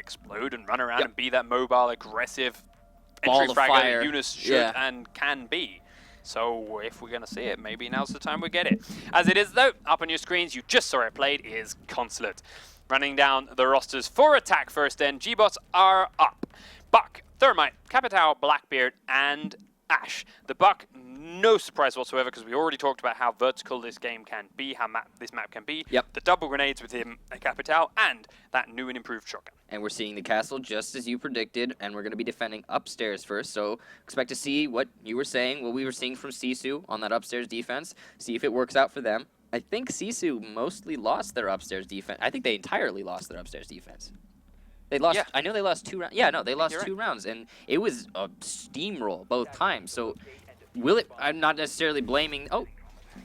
explode and run around and be that mobile, aggressive Ball entry of fragger fire. that Eunice should and can be. So if we're going to see it, maybe now's the time we get it. As it is, though, up on your screens, you just saw it played, is Consulate. Running down the rosters for attack first then, gBots are up. Buck, Thermite, Capitao, Blackbeard, and Ash. The Buck, no surprise whatsoever, because we already talked about how vertical this game can be, how this map can be. Yep. The double grenades with him and Capitao, and that new and improved shotgun. And we're seeing the castle just as you predicted, and we're going to be defending upstairs first. So expect to see what you were saying, what we were seeing from Sisu on that upstairs defense. See if it works out for them. I think Sisu mostly lost their upstairs defense. I think they entirely lost their upstairs defense. They lost. Yeah. I know they lost 2 rounds. Yeah, no, they lost 2 rounds, and it was a steamroll both times. So will it? I'm not necessarily blaming. Oh,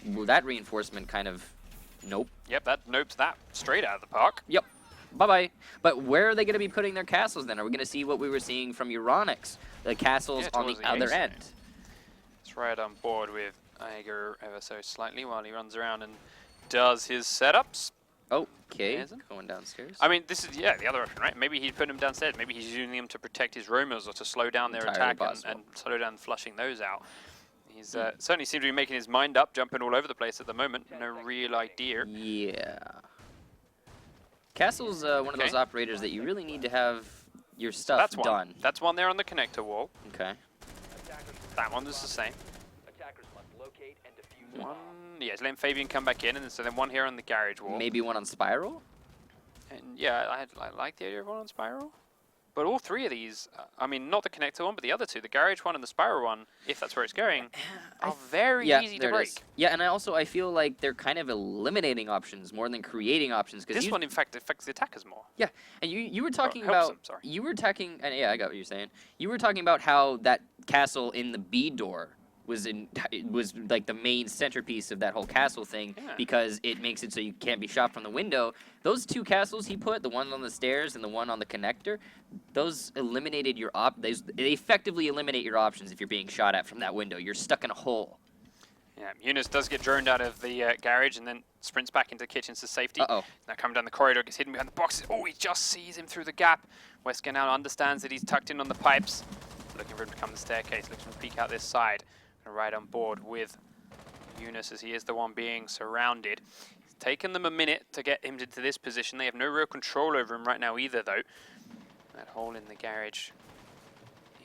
well, that reinforcement kind of. Nope. Yep, that nopes that straight out of the park. Yep. Bye-bye. But where are they going to be putting their castles then? Are we going to see what we were seeing from Euronics? The castles on the other end. It's right on board with Iger ever so slightly while he runs around and does his setups. Okay, going downstairs. I mean, this is, the other option, right? Maybe he's putting them downstairs. Maybe he's using them to protect his roamers or to slow down their attack and slow down flushing those out. He's certainly seems to be making his mind up, jumping all over the place at the moment. No real idea. Yeah. Castle's one of those operators that you really need to have your stuff done. That's one there on the connector wall. Okay. That one is the same. One, yeah, letting Fabian come back in, and so then one here on the garage wall. Maybe one on Spiral? And yeah, I like the idea of one on Spiral. But all 3 of these, I mean, not the connector one, but the other 2, the garage one and the Spiral one, if that's where it's going, are very easy to break. Yeah, and I feel like they're kind of eliminating options more than creating options. This one, in fact, affects the attackers more. Yeah, and you were talking about, you were talking, and yeah, I got what you're saying. You were talking about how that castle in the B door was like the main centerpiece of that whole castle thing because it makes it so you can't be shot from the window. Those 2 castles he put, the one on the stairs and the one on the connector, those eliminated your they effectively eliminate your options if you're being shot at from that window. You're stuck in a hole. Yeah, Eunice does get droned out of the garage and then sprints back into the kitchens to safety. Uh-oh. Now coming down the corridor, gets hidden behind the boxes. Oh, he just sees him through the gap. Wesker now understands that he's tucked in on the pipes. Looking for him to come the staircase, looking to peek out this side. Right on board with Eunice as he is the one being surrounded. It's taken them a minute to get him into this position. They have no real control over him right now either, though. That hole in the garage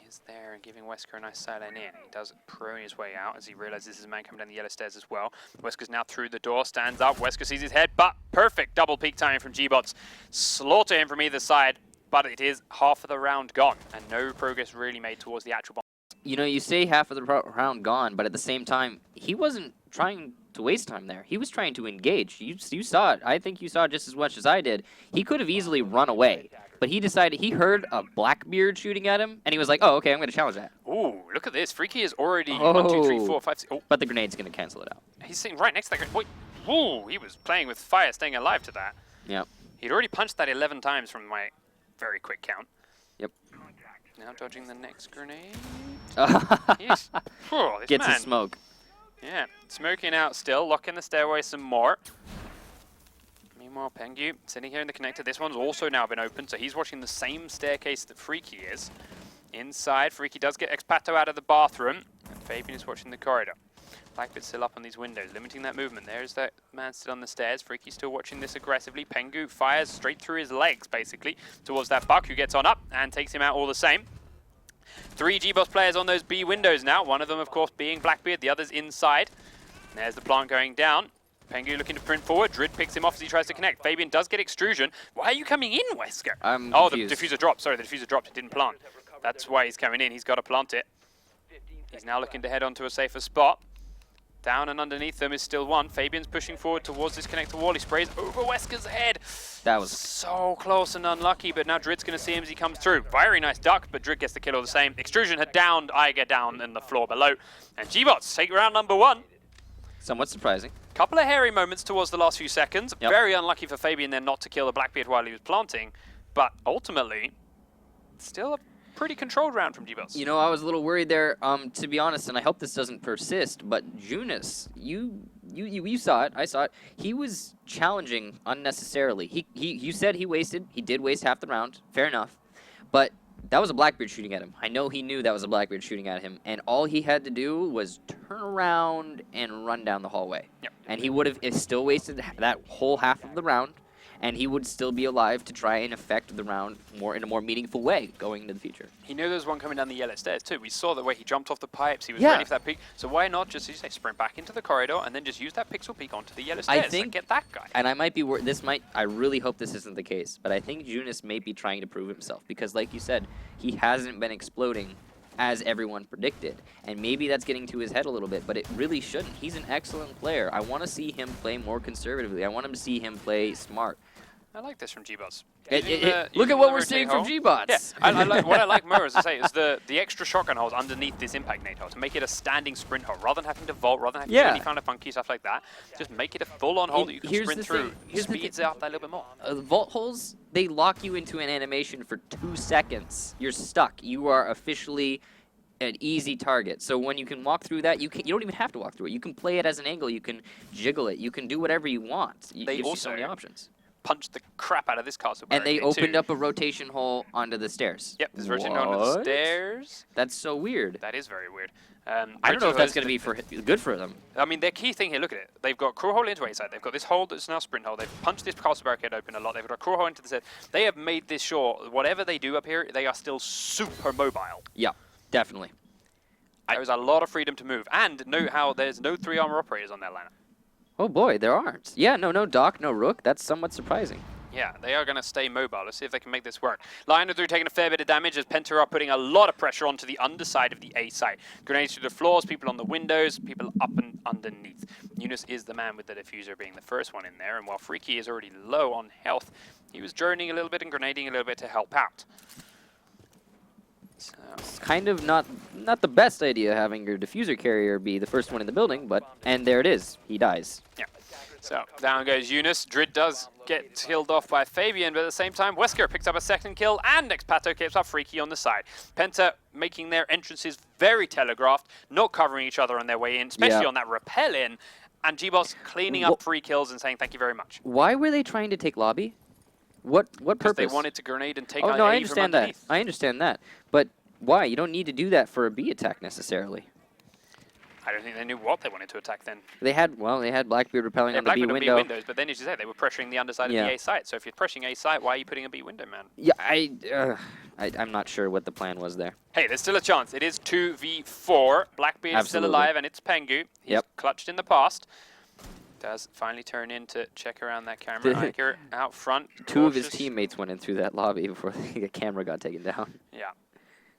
is there and giving Wesker a nice silent in. He does prone his way out as he realizes there's a man coming down the yellow stairs as well. Wesker's now through the door, stands up. Wesker sees his head, but perfect double peak timing from gBots. Slaughter him from either side, but it is half of the round gone and no progress really made towards the actual bomb. You know, you say half of the round gone, but at the same time, he wasn't trying to waste time there. He was trying to engage. You saw it. I think you saw it just as much as I did. He could have easily run away, but he decided he heard a Blackbeard shooting at him, and he was like, oh, okay, I'm going to challenge that. Ooh, look at this. Freaky is already 1, 2, 3, 4, 5, 6. Oh. But the grenade's going to cancel it out. He's sitting right next to that grenade. Wait, ooh, he was playing with fire, staying alive to that. Yeah. He'd already punched that 11 times from my very quick count. Yep. Now dodging the next grenade. Gets a smoke. Yeah, smoking out still, locking the stairway some more. Meanwhile, Pengu sitting here in the connector. This one's also now been opened, so he's watching the same staircase that Freaky is. Inside, Freaky does get Expato out of the bathroom, and Fabian is watching the corridor. Blackbeard's still up on these windows, limiting that movement. There's that man still on the stairs. Freaky still watching this aggressively. Pengu fires straight through his legs, basically, towards that Buck, who gets on up and takes him out all the same. 3 gBots players on those B windows now. One of them, of course, being Blackbeard. The other's inside. There's the plant going down. Pengu looking to print forward. Drid picks him off as he tries to connect. Fabian does get extrusion. Why are you coming in, Wesker? Oh, the diffuser dropped. Sorry, the diffuser dropped. It didn't plant. That's why he's coming in. He's got to plant it. He's now looking to head onto a safer spot. Down and underneath them is still one. Fabian's pushing forward towards this connector wall. He sprays over Wesker's head. That was so close and unlucky, but now Drid's going to see him as he comes through. Very nice duck, but Drid gets the kill all the same. Extrusion had downed Iger down in the floor below. And gBots take round number 1. Somewhat surprising. Couple of hairy moments towards the last few seconds. Yep. Very unlucky for Fabian then not to kill the Blackbeard while he was planting. But ultimately, still a pretty controlled round from gBots. You know, I was a little worried there, to be honest, and I hope this doesn't persist, but Junis, you you saw it. I saw it. He was challenging unnecessarily. You said he did waste half the round. Fair enough. But that was a Blackbeard shooting at him. I know he knew that was a Blackbeard shooting at him, and all he had to do was turn around and run down the hallway. Yep. And he would have still wasted that whole half of the round, and he would still be alive to try and affect the round in a more meaningful way going into the future. He knew there was one coming down the yellow stairs too. We saw the way he jumped off the pipes. He was Yeah. ready for that peek. So why not just, as you say, sprint back into the corridor and then just use that pixel peek onto the yellow stairs and get that guy? And I might be I really hope this isn't the case, but I think Junis may be trying to prove himself because, like you said, he hasn't been exploding as everyone predicted. And maybe that's getting to his head a little bit, but it really shouldn't. He's an excellent player. I want to see him play more conservatively. I want him to see him play smart. I like this from gBots. Look at what we're seeing from gBots. Yeah, what I like more, as I say, is the extra shotgun holes underneath this impact nade hole to make it a standing sprint hole. Rather than having to vault, rather than having to do any kind of funky stuff like that, just make it a full-on hole that you can sprint through. Speeds out that little bit more. Vault holes, they lock you into an animation for 2 seconds. You're stuck. You are officially an easy target. So when you can walk through that, you don't even have to walk through it. You can play it as an angle. You can jiggle it. You can do whatever you want. It gives you so many options. Punched the crap out of this castle and they opened too. up a rotation hole onto the stairs. Yep, there's a rotation hole onto the stairs. That's so weird. That is very weird. I don't know if that's going to be good for them. I mean, their key thing here, look at it. They've got crawl hole into A side. They've got this hole that's now sprint hole. They've punched this castle barricade open a lot. They've got a crawl hole into the set. They have made this sure, whatever they do up here, they are still super mobile. Yeah, definitely. There's a lot of freedom to move. And note how there's no 3 armor operators on their lineup. Oh boy, there aren't. Yeah, no Doc, no Rook. That's somewhat surprising. Yeah, they are going to stay mobile. Let's see if they can make this work. Lion through taking a fair bit of damage as PENTA are putting a lot of pressure onto the underside of the A site. Grenades through the floors, people on the windows, people up and underneath. Eunice is the man with the diffuser being the first one in there, and while Freaky is already low on health, he was droning a little bit and grenading a little bit to help out. So. It's kind of not the best idea having your diffuser carrier be the first one in the building, and there it is. He dies. Yeah. So down goes Eunice. Drid does get killed off by Fabian, but at the same time, Wesker picks up a second kill, and Expato keeps up Freaky on the side. PENTA making their entrances very telegraphed, not covering each other on their way in, especially on that rappel in, and gBots cleaning up 3 kills and saying thank you very much. Why were they trying to take lobby? What purpose? Because they wanted to grenade and take out A I understand from underneath. that. I understand that. But why? You don't need to do that for a B attack necessarily. I don't think they knew what they wanted to attack then. They had Blackbeard repelling on the B window. Windows, but then as you say, they were pressuring the underside of the A site. So if you're pressuring A site, why are you putting a B window, man? Yeah, I'm not sure what the plan was there. Hey, there's still a chance. It is 2v4. Blackbeard is still alive, and it's Pengu. He's clutched in the past. Does finally turn in to check around that camera. Iker out front. Two of his teammates went in through that lobby before the camera got taken down. Yeah.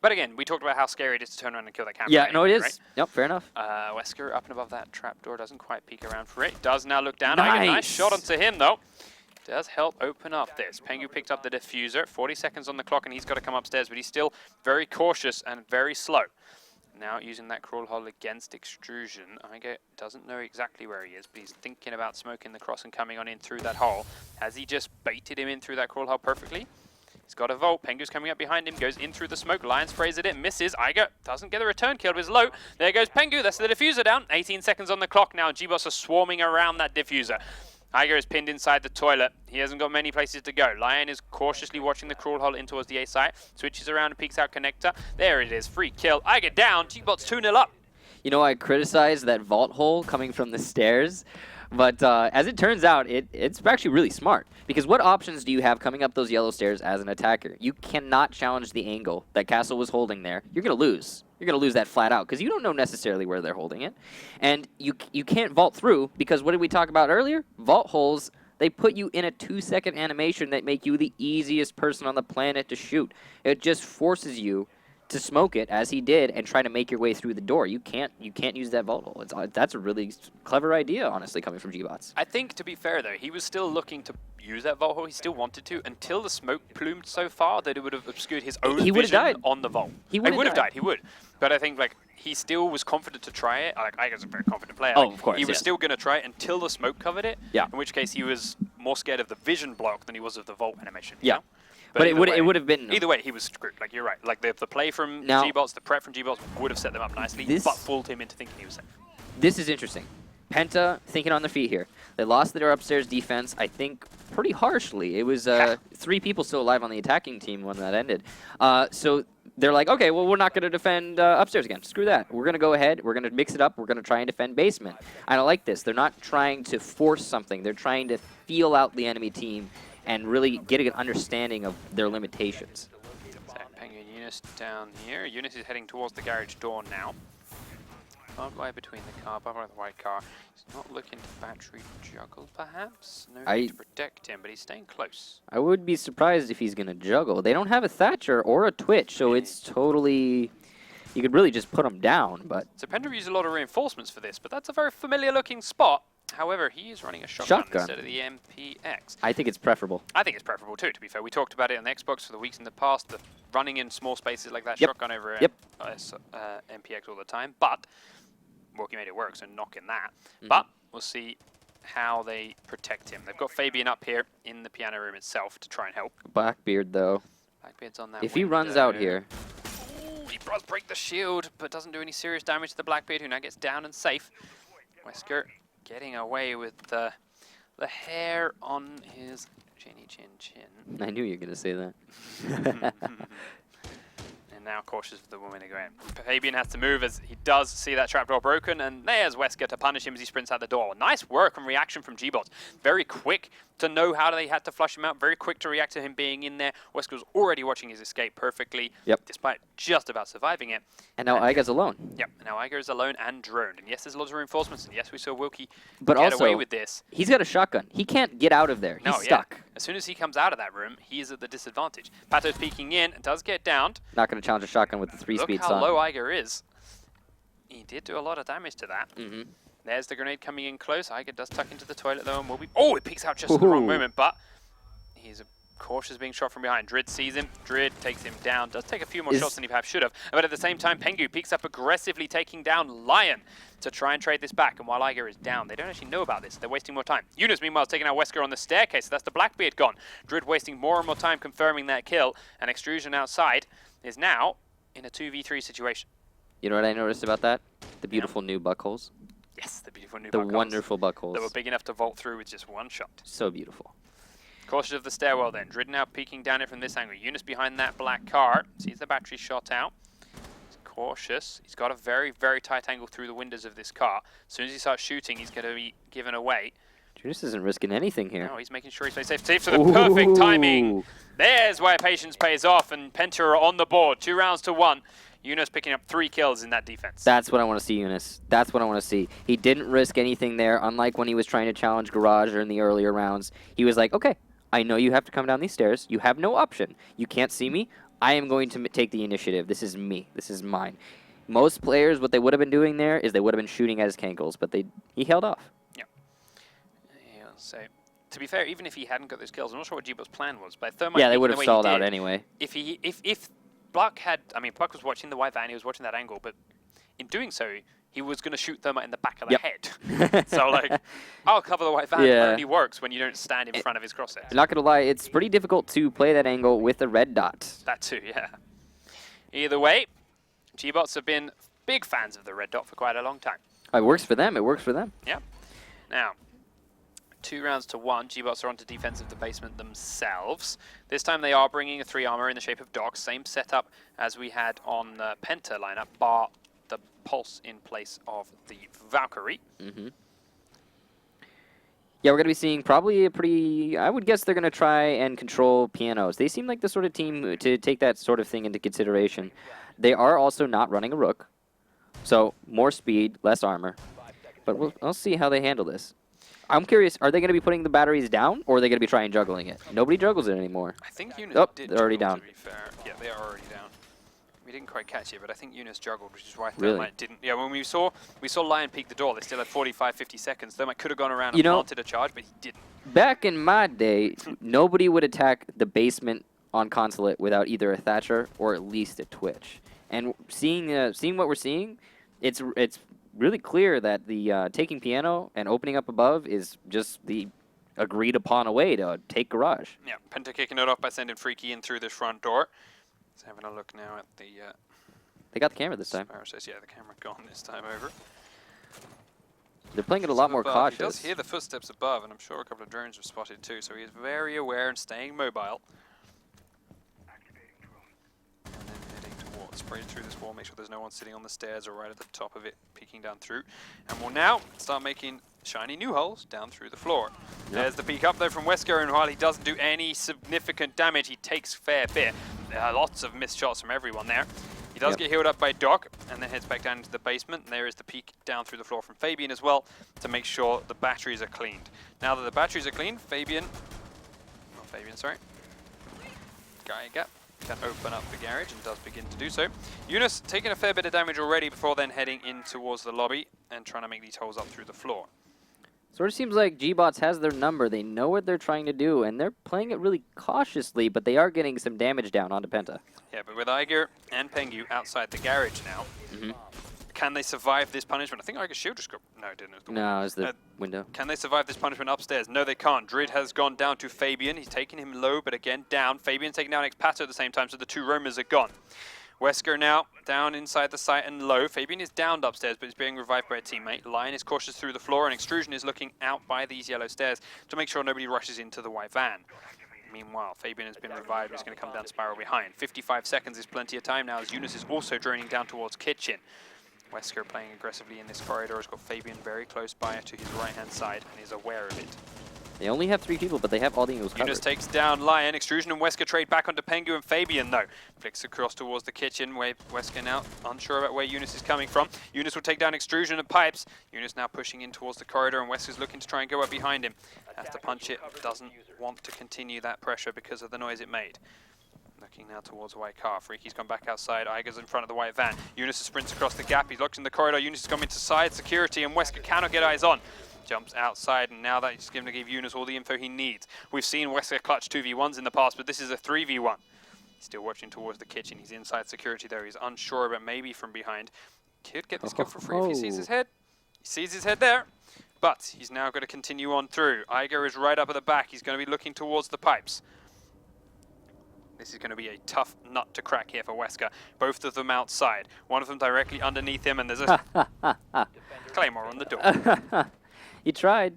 But again, we talked about how scary it is to turn around and kill that camera. Yeah, no, it is. Right? Yep, fair enough. Wesker up and above that trapdoor, doesn't quite peek around for it. Does now look down. Nice. Nice shot onto him, though. Does help open up this. Pengu picked up the diffuser. 40 seconds on the clock, and he's got to come upstairs, but he's still very cautious and very slow. Now using that crawl hole against extrusion. Iger doesn't know exactly where he is, but he's thinking about smoking the cross and coming on in through that hole. Has he just baited him in through that crawl hole perfectly? He's got a vault. Pengu's coming up behind him, goes in through the smoke. Lion sprays at it, misses. Iger doesn't get the return kill, but is low. There goes Pengu. That's the diffuser down. 18 seconds on the clock now. gBots are swarming around that diffuser. Iger is pinned inside the toilet. He hasn't got many places to go. Lion is cautiously watching the crawl hole in towards the A site. Switches around and peeks out connector. There it is. Free kill. Iger down. gBots 2-0 up. You know, I criticized that vault hole coming from the stairs. But as it turns out, it's actually really smart. Because what options do you have coming up those yellow stairs as an attacker? You cannot challenge the angle that Castle was holding there. You're going to lose. You're going to lose that flat out because you don't know necessarily where they're holding it. And you can't vault through because what did we talk about earlier? Vault holes, they put you in a 2-second animation that make you the easiest person on the planet to shoot. It just forces you to smoke it as he did and try to make your way through the door. You can't use that vault hole. That's a really clever idea, honestly, coming from gBots. I think, to be fair, though, he was still looking to use that vault hole. He still wanted to until the smoke plumed so far that it would have obscured his own vision on the vault. He would have died. He would. But I think, like, he still was confident to try it. Like, Iger's a very confident player. Oh, of course, he was still going to try it until the smoke covered it. Yeah. In which case, he was more scared of the vision block than he was of the vault animation. Yeah. You know? But it would have been... Either way, he was screwed. Like, you're right. Like, the play from gBots, the prep from gBots would have set them up nicely, but fooled him into thinking he was safe. This is interesting. Penta thinking on their feet here. They lost their upstairs defense, I think, pretty harshly. It was 3 people still alive on the attacking team when that ended. So they're like, okay, well, we're not going to defend upstairs again. Screw that. We're going to go ahead. We're going to mix it up. We're going to try and defend basement. I don't like this. They're not trying to force something. They're trying to feel out the enemy team and really get an understanding of their limitations. So Penguin Eunice down here. Eunice is heading towards the garage door now. Barbed wire between the car, barbed wire with the white car. He's not looking to battery juggle, perhaps. No need to protect him, but he's staying close. I would be surprised if he's going to juggle. They don't have a Thatcher or a Twitch, so it's totally... You could really just put them down, but... So Penta used a lot of reinforcements for this, but that's a very familiar-looking spot. However, he is running a shotgun instead of the MPX. I think it's preferable. I think it's preferable too, to be fair. We talked about it on the Xbox for the weeks in the past, the running in small spaces like that, shotgun over MPX all the time, but Walkie made it work, so knocking that. But we'll see how they protect him. They've got Fabian up here in the piano room itself to try and help. Blackbeard, though. Blackbeard's on that If he runs out here... Ooh, he does break the shield, but doesn't do any serious damage to the Blackbeard, who now gets down and safe. Wesker getting away with the hair on his chinny chin chin. I knew you were going to say that. And now cautious of the woman to go in. Fabian has to move as he does see that trapdoor broken, and there's Wesker to punish him as he sprints out the door. Nice work and reaction from gBots. Very quick to know how they had to flush him out, very quick to react to him being in there. Wesker was already watching his escape perfectly, despite just about surviving it. And now Iger's alone. Yep, now Iger is alone and droned. And yes, there's lots of reinforcements, and yes, we saw Wilkie but get also, away with this. He's got a shotgun. He can't get out of there. He's stuck. Yeah. As soon as he comes out of that room, he is at the disadvantage. Pato's peeking in and does get downed. Not going to challenge a shotgun with the 3-speed Look how low Iger is. He did do a lot of damage to that. There's the grenade coming in close. Iger does tuck into the toilet though, and will be... Oh, it peeks out just at the wrong moment, but he's cautious being shot from behind. Drid sees him. Drid takes him down. Does take a few more shots than he perhaps should have. But at the same time, Pengu peeks up aggressively, taking down Lion to try and trade this back. And while Iger is down, they don't actually know about this. They're wasting more time. Eunice, meanwhile, is taking out Wesker on the staircase. So that's the Blackbeard gone. Drid wasting more and more time confirming that kill. And Extrusion outside is now in a 2v3 situation. You know what I noticed about that? The beautiful new buckholes. Yes, the beautiful new buckholes. The wonderful buckholes. That were big enough to vault through with just one shot. So beautiful. Cautious of the stairwell then. Drid now peeking down it from this angle. Eunice behind that black car. Sees the battery shot out. He's cautious. He's got a very, very tight angle through the windows of this car. As soon as he starts shooting, he's going to be given away. Eunice isn't risking anything here. No, he's making sure he stays safe. Safe for the perfect timing. There's where patience pays off, and Penta are on the board. 2 rounds to 1. Eunice picking up 3 kills in that defense. That's what I want to see, Eunice. That's what I want to see. He didn't risk anything there, unlike when he was trying to challenge Garage or in the earlier rounds. He was like, okay, I know you have to come down these stairs. You have no option. You can't see me. I am going to take the initiative. This is me. This is mine. Most players, what they would have been doing there is they would have been shooting at his cankles, but he held off. Yeah. So, to be fair, even if he hadn't got those kills, I'm not sure what gBots' plan was, but Thermite... Yeah, they would have stalled out anyway. If Buck had... I mean, Buck was watching the white van, he was watching that angle, but in doing so, he was going to shoot Thermite in the back of the head. So, like, I'll cover the white van. It only works when you don't stand in front of his crosshairs. Not going to lie, it's pretty difficult to play that angle with a red dot. That too, yeah. Either way, gBots have been big fans of the red dot for quite a long time. It works for them. It works for them. Yeah. Now, 2 rounds to 1. gBots are onto defense of the basement themselves. This time they are bringing a 3 armor in the shape of dogs. Same setup as we had on the Penta lineup, bar the Pulse in place of the Valkyrie. Yeah, we're going to be seeing probably a pretty... I would guess they're going to try and control pianos. They seem like the sort of team to take that sort of thing into consideration. They are also not running a rook. So, more speed, less armor. But we'll see how they handle this. I'm curious, are they going to be putting the batteries down, or are they going to be trying juggling it? Nobody juggles it anymore. I think Eunice did they're already juggle, down. to be fair. Yeah, they are already down. We didn't quite catch it, but I think Eunice juggled, which is why Thermite didn't. Yeah, when we saw Lion peek the door, they still had 45, 50 seconds. Thermite could have gone around and planted a charge, but he didn't. Back in my day, nobody would attack the basement on Consulate without either a Thatcher or at least a Twitch. And seeing what we're seeing, it's really clear that the taking piano and opening up above is just the agreed upon a way to take Garage. Yeah, Penta kicking it off by sending Freaky in through this front door. He's having a look now at the... they got the camera this time. Yeah, the camera gone this time over. They're playing it a lot more Above. cautious. He does hear the footsteps above, and I'm sure a couple of drones have spotted too, so he is very aware and staying mobile. And then heading towards, spraying through this wall, make sure there's no one sitting on the stairs or right at the top of it, peeking down through. And we'll now start making shiny new holes down through the floor. Yep. There's the peek up though from Wesker, and while he doesn't do any significant damage, he takes fair bit. There are lots of missed shots from everyone there. He does get healed up by Doc, and then heads back down into the basement. And there is the peek down through the floor from Fabian as well, to make sure the batteries are cleaned. Now that the batteries are cleaned, Geiger can open up the garage and does begin to do so. Eunice taking a fair bit of damage already before then heading in towards the lobby and trying to make these holes up through the floor. Sort of seems like gBots has their number. They know what they're trying to do, and they're playing it really cautiously, but they are getting some damage down onto Penta. Yeah, but with Iger and Pengu outside the garage now, can they survive this punishment? I think Iger's shield just got... No, it didn't. It was the no, it was the window. Can they survive this punishment upstairs? No, they can't. Drid has gone down to Fabian. He's taking him low, but again down. Fabian's taking down Expato at the same time, so the two roamers are gone. Wesker now down inside the site and low. Fabian is downed upstairs, but he's being revived by a teammate. Lion is cautious through the floor, and Extrusion is looking out by these yellow stairs to make sure nobody rushes into the white van. Meanwhile, Fabian has been revived. He's going to come down spiral behind. 55 seconds is plenty of time now as Eunice is also droning down towards kitchen. Wesker playing aggressively in this corridor has got Fabian very close by to his right-hand side and is aware of it. They only have 3 people, but they have all the angles covered. Eunice takes down Lion. Extrusion and Wesker trade back onto Pengu and Fabian, though. Flicks across towards the kitchen, where Wesker now unsure about where Eunice is coming from. Eunice will take down Extrusion and Pipes. Eunice now pushing in towards the corridor, and Wesker's looking to try and go up behind him. Has to punch it, doesn't want to continue that pressure because of the noise it made. Looking now towards White Car. Freaky's gone back outside. Iger's in front of the white van. Eunice sprints across the gap. He's locked in the corridor. Eunice has come into side security, and Wesker cannot get eyes on. Jumps outside, and now that he's going to give Eunice all the info he needs. We've seen Wesker clutch 2v1s in the past, but this is a 3v1. He's still watching towards the kitchen. He's inside security, though. He's unsure, but maybe from behind. Could get this kill for free if he sees his head. He sees his head there, but he's now going to continue on through. Iger is right up at the back. He's going to be looking towards the pipes. This is going to be a tough nut to crack here for Wesker. Both of them outside. One of them directly underneath him, and there's a Claymore on the door. He tried.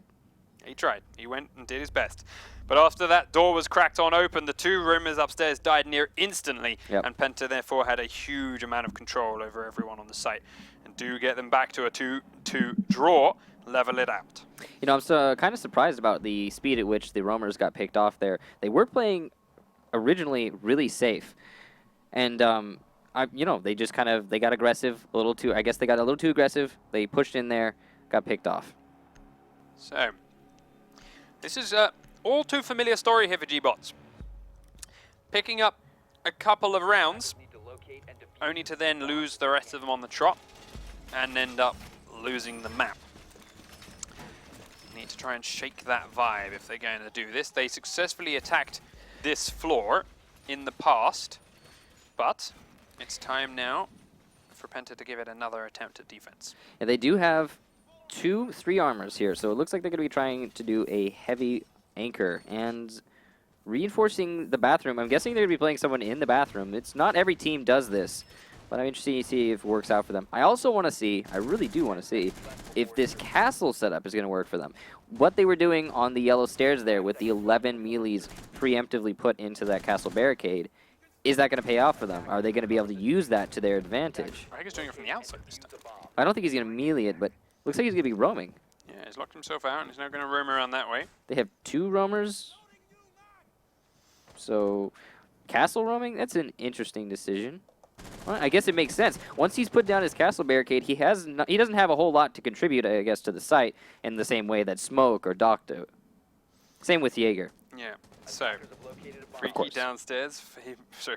He tried. He went and did his best. But after that door was cracked on open, the two roomers upstairs died near instantly, and Penta therefore had a huge amount of control over everyone on the site. And do get them back to a 2-2 draw, level it out. You know, I'm so kind of surprised about the speed at which the roamers got picked off there. They were playing originally really safe, and you know, they just they got aggressive a little too. I guess they got a little too aggressive. They pushed in there, got picked off. So this is all too familiar story here for gBots. Picking up a couple of rounds, only to then lose the rest of them on the trot and end up losing the map. Need to try and shake that vibe if they're going to do this. They successfully attacked this floor in the past, but it's time now for Penta to give it another attempt at defense. Yeah, they do have 3 armors here, so it looks like they're going to be trying to do a heavy anchor and reinforcing the bathroom. I'm guessing they're going to be playing someone in the bathroom. It's not every team does this, but I'm interested to see if it works out for them. I also want to see, I really do want to see, if this castle setup is going to work for them. What they were doing on the yellow stairs there with the 11 melees preemptively put into that castle barricade, is that going to pay off for them? Are they going to be able to use that to their advantage? I think he's doing it from the outside this time. I don't think he's going to melee it, but looks like he's going to be roaming. Yeah, he's locked himself out, and he's now going to roam around that way. They have 2 roamers. So, castle roaming, that's an interesting decision. Well, I guess it makes sense. Once he's put down his castle barricade, he doesn't have a whole lot to contribute, I guess, to the site in the same way that Smoke or Doc do. Same with Jaeger. Yeah, so Freaky downstairs,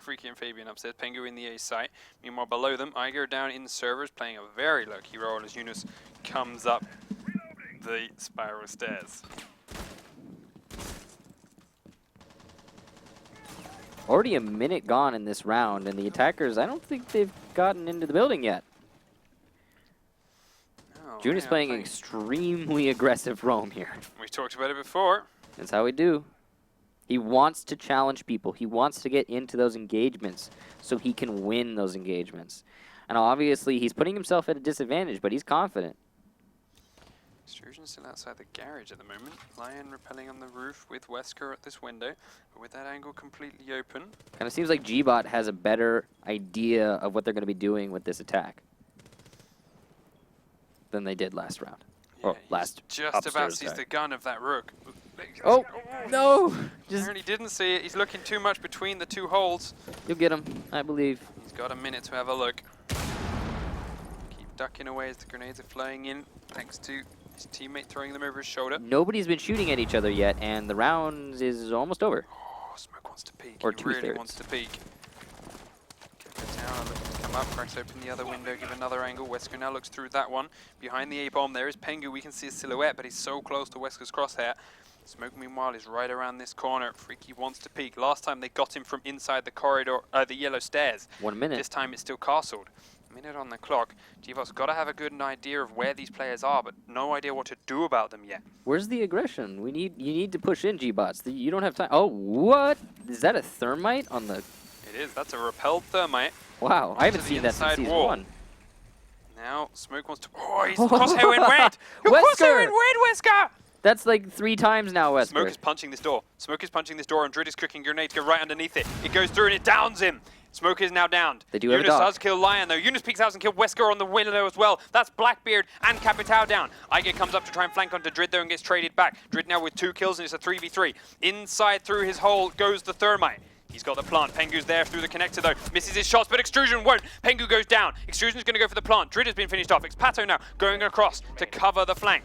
Freaky and Fabian upstairs, Pengu in the A site. Meanwhile, below them, Iger down in the servers, playing a very low-key role as Eunice comes up the spiral stairs. Already a minute gone in this round, and the attackers, I don't think they've gotten into the building yet. No, June is playing extremely aggressive roam here. We talked about it before. That's how we do. He wants to challenge people. He wants to get into those engagements so he can win those engagements. And obviously, he's putting himself at a disadvantage, but he's confident. Extrusion still outside the garage at the moment. Lion rappelling on the roof with Wesker at this window, but with that angle completely open. Kind of seems like gBot has a better idea of what they're going to be doing with this attack than they did last round. Yeah, Or last just about sees attack. the gun of that rook. Oh, no! Apparently didn't see it. He's looking too much between the two holes. You'll get him, I believe. He's got a minute to have a look. Keep ducking away as the grenades are flowing in, thanks to his teammate throwing them over his shoulder. Nobody's been shooting at each other yet, and the round is almost over. Oh, Smoke wants to peek. Or He really two-thirds. wants to peek. Tower looking to come up, cracks open the other window, give another angle. Wesker now looks through that one. Behind the A-bomb there is Pengu. We can see his silhouette, but he's so close to Wesker's crosshair. Smoke, meanwhile, is right around this corner. Freaky wants to peek. Last time they got him from inside the corridor, the yellow stairs. 1 minute. This time it's still castled. Minute on the clock. gBots got to have a good idea of where these players are, but no idea what to do about them yet. Where's the aggression? You need to push in gBots. You don't have time. Oh, what? Is that a thermite on the... It is. That's a repelled thermite. Wow, I haven't the seen that since inside season wall. 1. Now Smoke wants to... Oh, he's crosshair in red! Wesker! Crosshair in red, Wesker! That's like 3 times now, Wesker. Smoke is punching this door. Smoke is punching this door, and Drid is cooking grenades to go right underneath it. It goes through and it downs him. Smoke is now downed. They do have a Eunice dog. does kill Lion, though. Eunice peeks out and kills Wesker on the window as well. That's Blackbeard and Capitao down. Ige comes up to try and flank onto Drid, though, and gets traded back. Drid now with 2 kills, and it's a 3v3. Inside through his hole goes the thermite. He's got the plant. Pengu's there through the connector, though. Misses his shots, but Extrusion won't. Pengu goes down. Extrusion's going to go for the plant. Drid has been finished off. Expato now going across to cover the flank.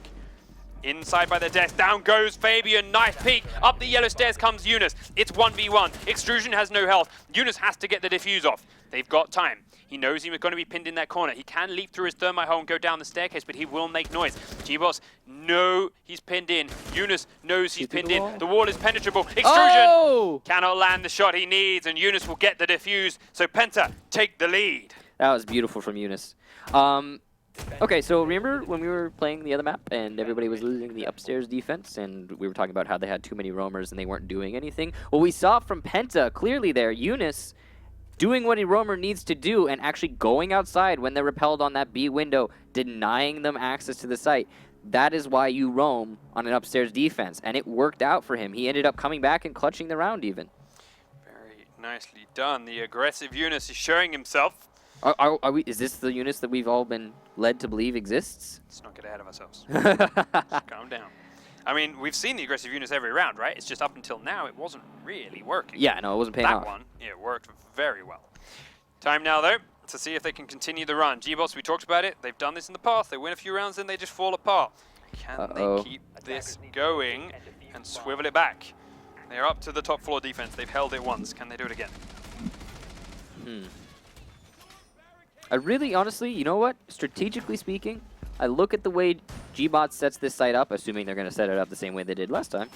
Inside by the desk, down goes Fabian, nice peek. Up the yellow stairs comes Eunice. It's 1v1. Extrusion has no health. Eunice has to get the defuse off. They've got time. He knows he's going to be pinned in that corner. He can leap through his thermite hole and go down the staircase, but he will make noise. gBots know he's pinned in. Eunice knows he's pinned in. The wall is penetrable. Extrusion cannot land the shot he needs, and Eunice will get the defuse. So Penta take the lead. That was beautiful from Eunice. Okay, so remember when we were playing the other map and everybody was losing the upstairs defense and we were talking about how they had too many roamers and they weren't doing anything? Well, we saw from Penta clearly there, Eunice doing what a roamer needs to do and actually going outside when they're repelled on that B window, denying them access to the site. That is why you roam on an upstairs defense, and it worked out for him. He ended up coming back and clutching the round even. Very nicely done. The aggressive Eunice is showing himself. Is this the Eunice that we've all been led to believe exists? Let's not get ahead of ourselves. Just calm down. I mean, we've seen the aggressive Eunice every round, right? It's just up until now it wasn't really working. Yeah, no, it wasn't paying off. That one, it worked very well. Time now, though, to see if they can continue the run. gBots, we talked about it. They've done this in the past. They win a few rounds, then they just fall apart. Can they keep this going and swivel it back? They're up to the top floor defense. They've held it once. Can they do it again? I really, honestly, you know what? Strategically speaking, I look at the way gBots sets this site up, assuming they're going to set it up the same way they did last time,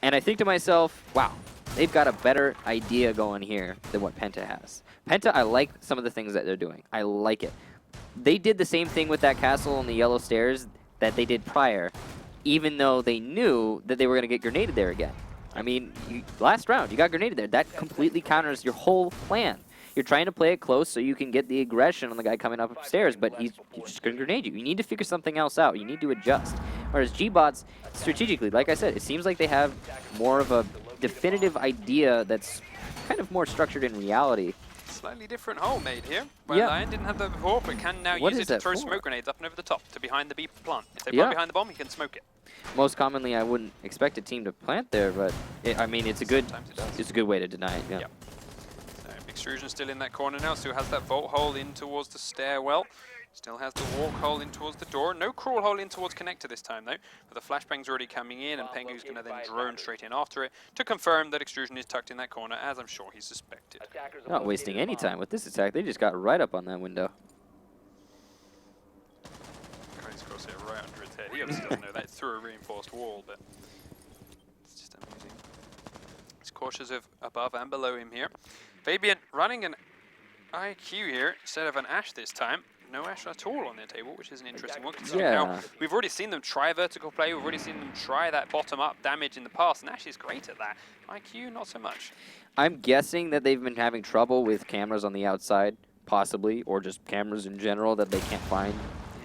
and I think to myself, wow, they've got a better idea going here than what Penta has. Penta, I like some of the things that they're doing. I like it. They did the same thing with that castle on the yellow stairs that they did prior, even though they knew that they were going to get grenaded there again. I mean, last round, you got grenaded there. That completely counters your whole plan. You're trying to play it close so you can get the aggression on the guy coming up upstairs, but he's just going to grenade you. You need to figure something else out. You need to adjust. Whereas gBots, strategically, like I said, it seems like they have more of a definitive idea that's kind of more structured in reality. Slightly different hole made here. Well, Lion didn't have that before, but can now use it to throw smoke grenades up and over the top to behind the B plant. If they plant behind the bomb, he can smoke it. Most commonly, I wouldn't expect a team to plant there, but I mean, it's a good way to deny it. Yeah. Extrusion still in that corner now, still has that vault hole in towards the stairwell. Still has the walk hole in towards the door. No crawl hole in towards connector this time, though. But the flashbang's already coming in, and Pengu's going to then drone straight in after it to confirm that Extrusion is tucked in that corner, as I'm sure he suspected. Not wasting any time with this attack. They just got right up on that window. Crazy crosshair right under his head. He obviously doesn't know that. It's through a reinforced wall, but it's just amusing. He's cautious of above and below him here. Fabian running an IQ here instead of an Ash this time. No Ash at all on their table, which is an interesting one. Now, we've already seen them try vertical play. We've already seen them try that bottom-up damage in the past, and Ash is great at that. IQ, not so much. I'm guessing that they've been having trouble with cameras on the outside, possibly, or just cameras in general that they can't find.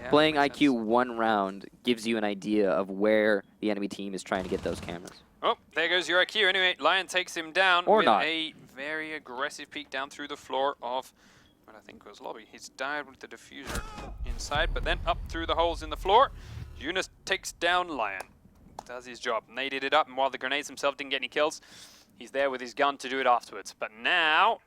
Yeah, Displaying makes IQ sense. one round gives you an idea of where the enemy team is trying to get those cameras. Oh, there goes your IQ. Anyway, Lion takes him down Or with not. a very aggressive peek down through the floor of what I think was lobby. He's died with the diffuser inside, but then up through the holes in the floor. Eunice takes down Lion. Does his job. Naded it up, and while the grenades himself didn't get any kills, he's there with his gun to do it afterwards. But now,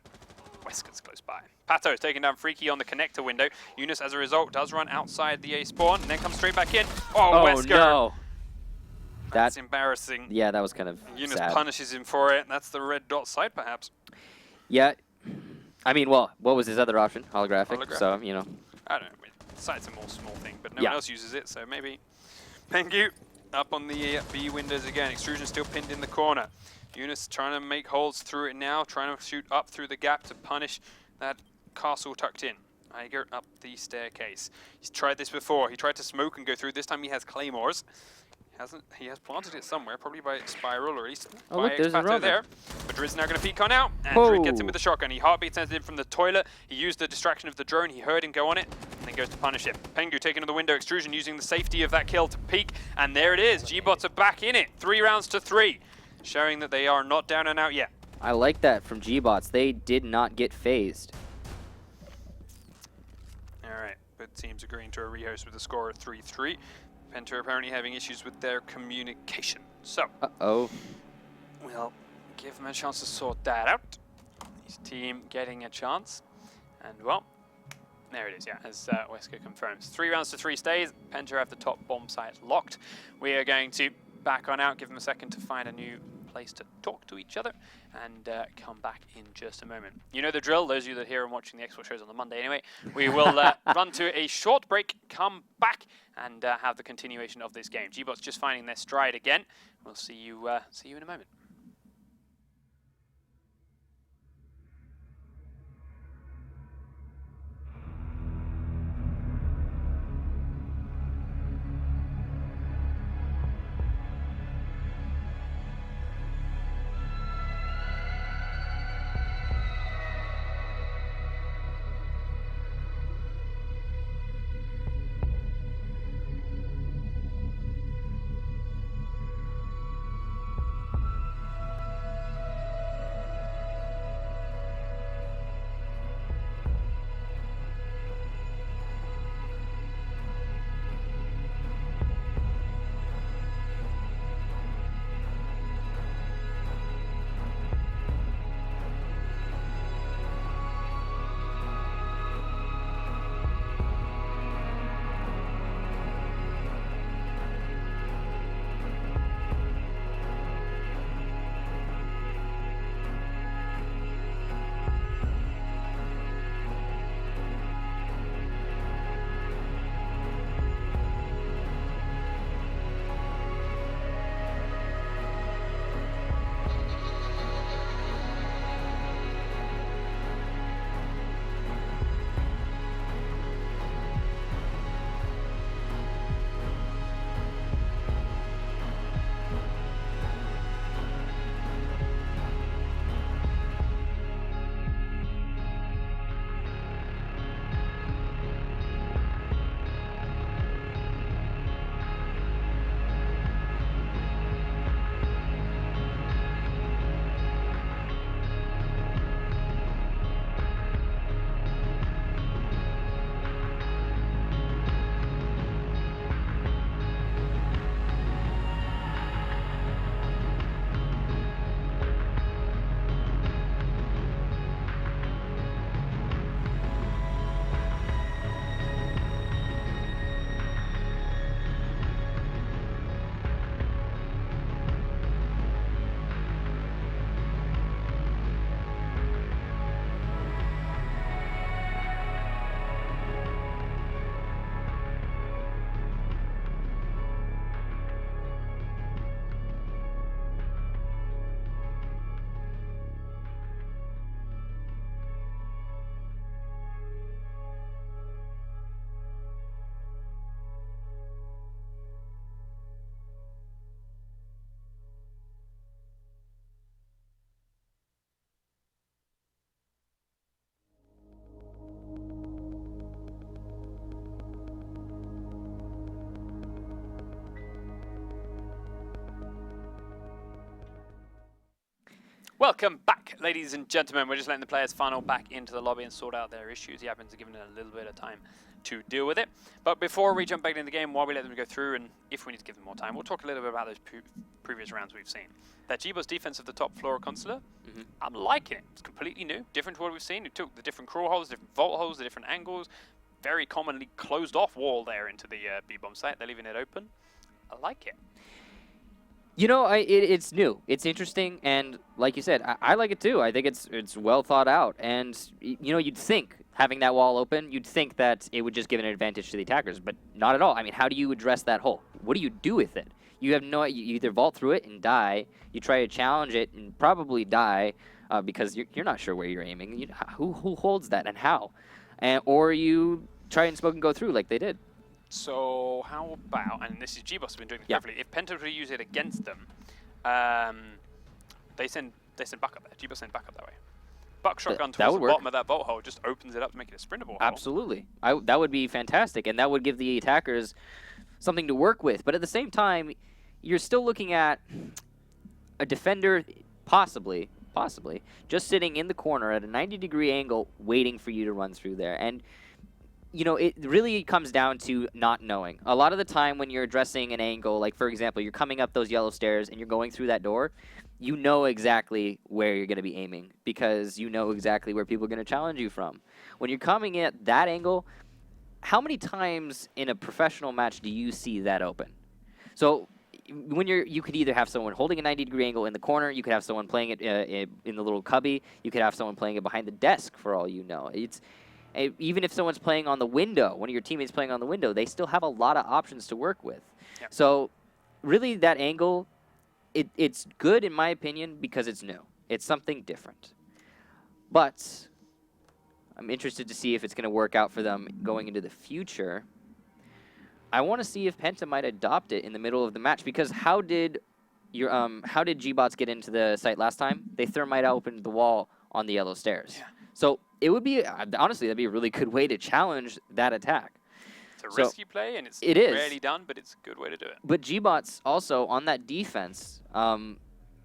Wesker's close by. Pato's taking down Freaky on the connector window. Eunice, as a result, does run outside the A spawn, and then comes straight back in. Oh, Wesker! No. That's embarrassing. Yeah, that was kind of Eunice sad. punishes him for it. That's the red dot side, perhaps. Yeah. I mean, well, what was his other option? Holographic. Holographic. So, you know. I don't know. Side's a more small thing, but no Yeah. one else uses it, so maybe. Pengu up on the B windows again. Extrusion still pinned in the corner. Eunice trying to make holes through it now, trying to shoot up through the gap to punish that castle tucked in. Iger up the staircase. He's tried this before. He tried to smoke and go through. This time he has claymores. He has planted it somewhere, probably by Spiral or at least Oh, by look, there's a Expato rover. there. But Driz now going to peek on out, and Whoa. Driz gets him with the shotgun. He heartbeat sends it in from the toilet. He used the distraction of the drone. He heard him go on it, and then goes to punish him. Pengu taking to the window. Extrusion using the safety of that kill to peek, and there it is. gBots are back in it. 3 rounds to 3, showing that they are not down and out yet. I like that from gBots. They did not get phased. All right, both teams agreeing to a rehost with a score of 3-3. Penta apparently having issues with their communication. So, Uh-oh. we'll give them a chance to sort that out. His team getting a chance. And, well, there it is, yeah, as Wesker confirms. 3 rounds to 3 stays. Penta have the top bomb site locked. We are going to back on out, give them a second to find a new place to talk to each other, and come back in just a moment. You know the drill, those of you that are here and watching the export shows on the Monday anyway. We will run to a short break, come back, and have the continuation of this game. gBots just finding their stride again. We'll see you in a moment. Welcome back, ladies and gentlemen. We're just letting the players funnel back into the lobby and sort out their issues. He happens to give it a little bit of time to deal with it. But before we jump back into the game, while we let them go through, and if we need to give them more time, we'll talk a little bit about those previous rounds we've seen. That gBots defense of the top floor of Consulate, I'm liking it. It's completely new, different to what we've seen. It took the different crawl holes, different vault holes, the different angles, very commonly closed off wall there into the B-bomb site. They're leaving it open. I like it. You know, it's new. It's interesting, and like you said, I like it too. I think it's well thought out, and you know, you'd think having that wall open, you'd think that it would just give an advantage to the attackers, but not at all. I mean, how do you address that hole? What do you do with it? You have no. You either vault through it and die. You try to challenge it and probably die because you're not sure where you're aiming. Who holds that and how? Or you try and smoke and go through like they did. So how about, and this is gBots have been doing this perfectly, if Penta were to use it against them, they send backup there. gBots send backup that way. Buck shotgun towards the bottom of that vault hole just opens it up to make it a sprintable hole. Absolutely. That would be fantastic, and that would give the attackers something to work with. But at the same time, you're still looking at a defender possibly, just sitting in the corner at a 90-degree angle waiting for you to run through there. And you know, it really comes down to not knowing. A lot of the time when you're addressing an angle, like for example, you're coming up those yellow stairs and you're going through that door, you know exactly where you're going to be aiming because you know exactly where people are going to challenge you from. When you're coming at that angle, how many times in a professional match do you see that open? So when you could either have someone holding a 90-degree angle in the corner, you could have someone playing it in the little cubby, you could have someone playing it behind the desk for all you know. Even if someone's playing on the window, one of your teammates playing on the window, they still have a lot of options to work with. Yep. So really that angle, it's good in my opinion because it's new. It's something different. But I'm interested to see if it's going to work out for them going into the future. I want to see if Penta might adopt it in the middle of the match because how did gBots get into the site last time? They thermite opened the wall on the yellow stairs. Yeah. So it would be, honestly, that'd be a really good way to challenge that attack. It's a risky play, and it's rarely done, but it's a good way to do it. But gBots also, on that defense,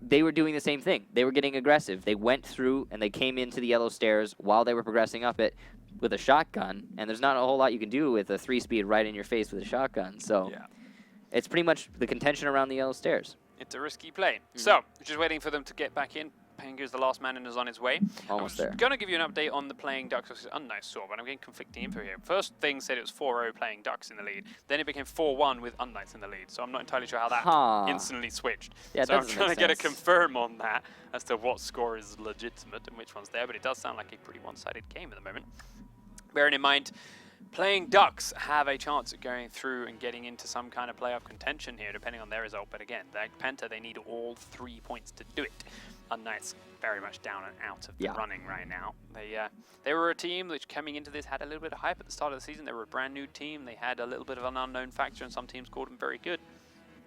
they were doing the same thing. They were getting aggressive. They went through, and they came into the yellow stairs while they were progressing up it with a shotgun, and there's not a whole lot you can do with a 3-speed right in your face with a shotgun. So it's pretty much the contention around the yellow stairs. It's a risky play. So, just waiting for them to get back in. Pengu's the last man and is on his way. Almost there. I'm going to give you an update on the playing Ducks versus Unnice Saw, but I'm getting conflicting info here. First thing said it was 4-0 playing Ducks in the lead. Then it became 4-1 with Unnice in the lead. So I'm not entirely sure how that instantly switched. Yeah, so I'm trying to get a confirm on that as to what score is legitimate and which one's there. But it does sound like a pretty one-sided game at the moment. Bearing in mind, playing Ducks have a chance at going through and getting into some kind of playoff contention here, depending on their result. But again, like Penta, they need all 3 points to do it. Unnice very much down and out of the running right now. They were a team which coming into this had a little bit of hype at the start of the season. They were a brand new team. They had a little bit of an unknown factor, and some teams called them very good.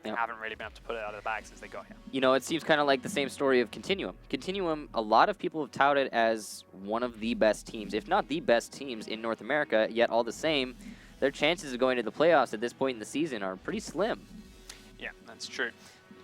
They haven't really been able to put it out of the bag since they got here. You know, it seems kind of like the same story of Continuum. Continuum, a lot of people have touted as one of the best teams, if not the best teams in North America, yet all the same, their chances of going to the playoffs at this point in the season are pretty slim. Yeah, that's true.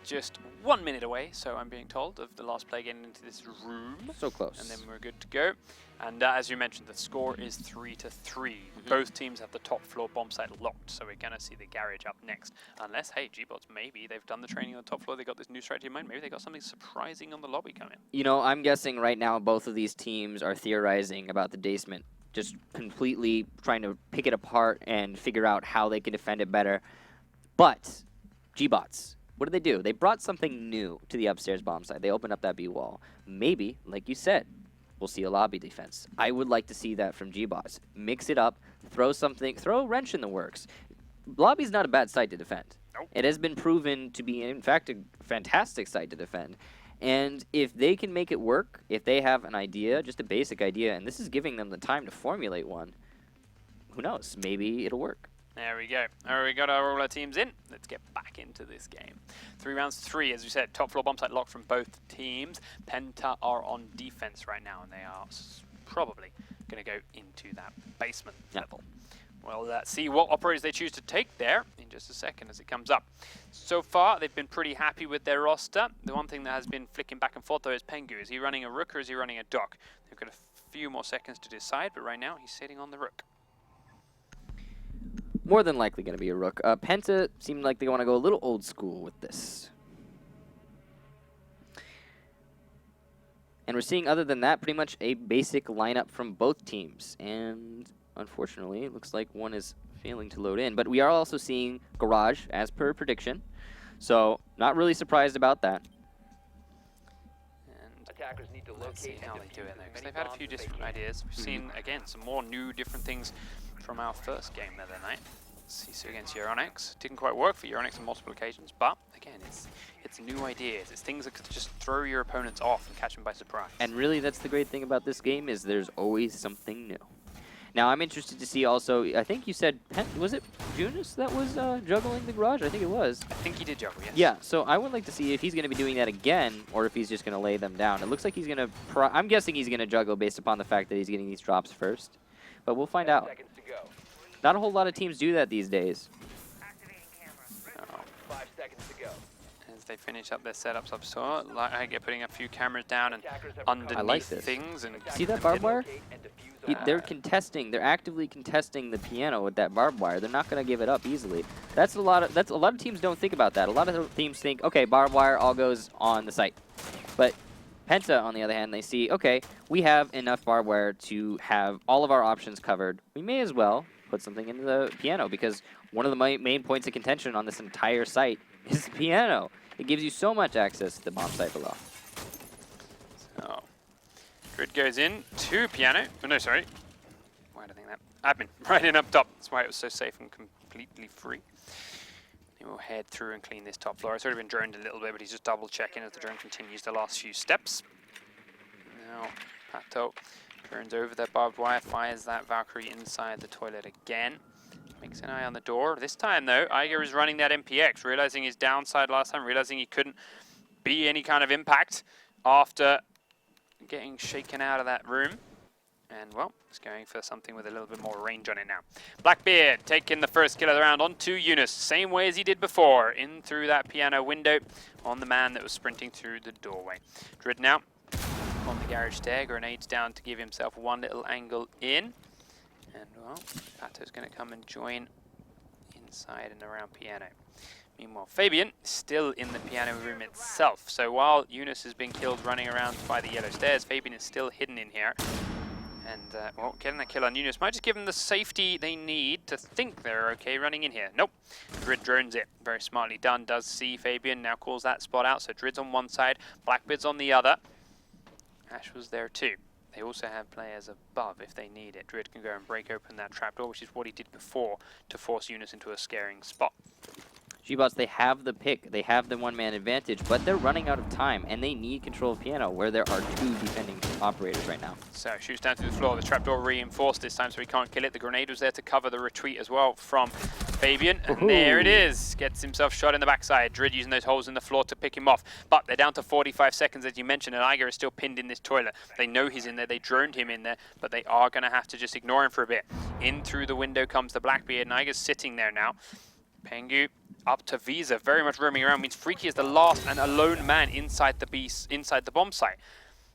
Just 1 minute away, so I'm being told, of the last play getting into this room. So close. And then we're good to go. And as you mentioned, the score is 3-3. Both teams have the top floor bomb site locked, so we're going to see the garage up next. Unless, hey, gBots, maybe they've done the training on the top floor, they got this new strategy in mind, maybe they got something surprising on the lobby coming. You know, I'm guessing right now both of these teams are theorizing about the basement, just completely trying to pick it apart and figure out how they can defend it better. But gBots, what did they do? They brought something new to the upstairs bomb site. They opened up that B wall. Maybe, like you said, we'll see a lobby defense. I would like to see that from gBots. Mix it up, throw a wrench in the works. Lobby's not a bad site to defend. Nope. It has been proven to be, in fact, a fantastic site to defend. And if they can make it work, if they have an idea, just a basic idea, and this is giving them the time to formulate one, who knows? Maybe it'll work. There we go. All right, we got all our teams in. Let's get back into this game. 3 rounds 3, as we said, top floor bomb site locked from both teams. Penta are on defense right now, and they are probably going to go into that basement level. Well, let's see what operators they choose to take there in just a second as it comes up. So far, they've been pretty happy with their roster. The one thing that has been flicking back and forth, though, is Pengu. Is he running a Rook or is he running a Dock? They've got a few more seconds to decide, but right now, he's sitting on the Rook. More than likely going to be a Rook. Penta seemed like they want to go a little old school with this. And we're seeing, other than that, pretty much a basic lineup from both teams. And unfortunately, it looks like one is failing to load in. But we are also seeing Garage, as per prediction. So, not really surprised about that. And attackers need to let's see how they do it there, because they've had a few different ideas. We've seen, again, some more new different things from our first game the other night. Sisu against Euronix. Didn't quite work for Euronix on multiple occasions, but again, it's new ideas. It's things that could just throw your opponents off and catch them by surprise. And really, that's the great thing about this game, is there's always something new. Now, I'm interested to see also, I think you said, was it Junis that was juggling the Garage? I think it was. I think he did juggle, yes. Yeah, so I would like to see if he's going to be doing that again, or if he's just going to lay them down. It looks like he's going to, I'm guessing he's going to juggle based upon the fact that he's getting these drops first. But we'll find out. Not a whole lot of teams do that these days. Oh. 5 seconds to go. As they finish up their setups up so, I get putting a few cameras down and underneath things. And see that barbed wire? They're contesting. They're actively contesting the piano with that barbed wire. They're not going to give it up easily. That's a lot of teams don't think about that. A lot of teams think, okay, barbed wire all goes on the site. But Penta, on the other hand, they see, okay, we have enough barbed wire to have all of our options covered. We may as well put something into the piano, because one of the main points of contention on this entire site is the piano. It gives you so much access to the bomb site below. So, Grid goes in to piano. Oh, no, sorry. Why did I think that? Admin, right in up top. That's why it was so safe and completely free. He will head through and clean this top floor. It's already been droned a little bit, but he's just double checking as the drone continues the last few steps. Now, Pato turns over that barbed wire, fires that Valkyrie inside the toilet again. Makes an eye on the door. This time, though, Iger is running that MPX, realizing his downside last time, realizing he couldn't be any kind of impact after getting shaken out of that room. And, well, he's going for something with a little bit more range on it now. Blackbeard taking the first kill of the round onto Eunice, same way as he did before, in through that piano window on the man that was sprinting through the doorway. Drid now on the garage stair, grenades down to give himself one little angle in. And, well, Pato's going to come and join inside and around piano. Meanwhile, Fabian still in the piano room itself. So while Eunice has been killed running around by the yellow stairs, Fabian is still hidden in here. And, well, getting that kill on Eunice might just give them the safety they need to think they're okay running in here. Nope. Drid drones it. Very smartly done. Does see Fabian. Now calls that spot out. So Drid's on one side, Blackbeard's on the other. Ash was there too. They also have players above if they need it. Drid can go and break open that trapdoor, which is what he did before to force Eunice into a scaring spot. gBots, they have the pick, they have the one-man advantage, but they're running out of time, and they need control of piano, where there are two defending operators right now. So, shoots down to the floor. The trapdoor reinforced this time, so he can't kill it. The grenade was there to cover the retreat as well from Fabian. And there it is. Gets himself shot in the backside. Drid using those holes in the floor to pick him off. But they're down to 45 seconds, as you mentioned, and Iger is still pinned in this toilet. They know he's in there. They droned him in there, but they are going to have to just ignore him for a bit. In through the window comes the Blackbeard, and Iger's sitting there now. Pengu up to Visa, very much roaming around, means Freaky is the last and alone man inside the bomb site.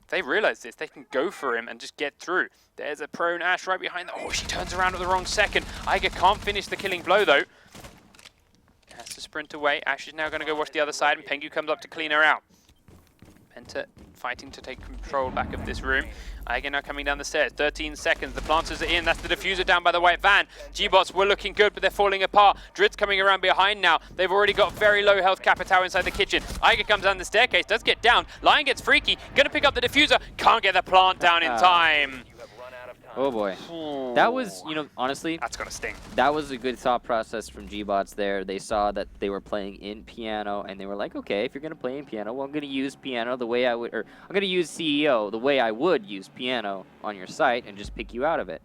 If they realize this, they can go for him and just get through. There's a prone Ash right behind them. Oh, she turns around at the wrong second. Iger can't finish the killing blow, though. Has to sprint away. Ash is now going to go watch the other side, and Pengu comes up to clean her out. Penta fighting to take control back of this room. Iger now coming down the stairs. 13 seconds. The planters are in. That's the diffuser down by the white van. gBots were looking good, but they're falling apart. Drid's coming around behind now. They've already got very low health Capitao inside the kitchen. Iger comes down the staircase, does get down. Lion gets Freaky. Gonna pick up the diffuser. Can't get the plant down in time. Oh boy. That was, you know, honestly, that's gonna sting. That was a good thought process from gBots there. They saw that they were playing in piano, and they were like, okay, if you're gonna play in piano, well, I'm gonna use piano the way I would, or I'm gonna use CEO the way I would use piano on your site and just pick you out of it.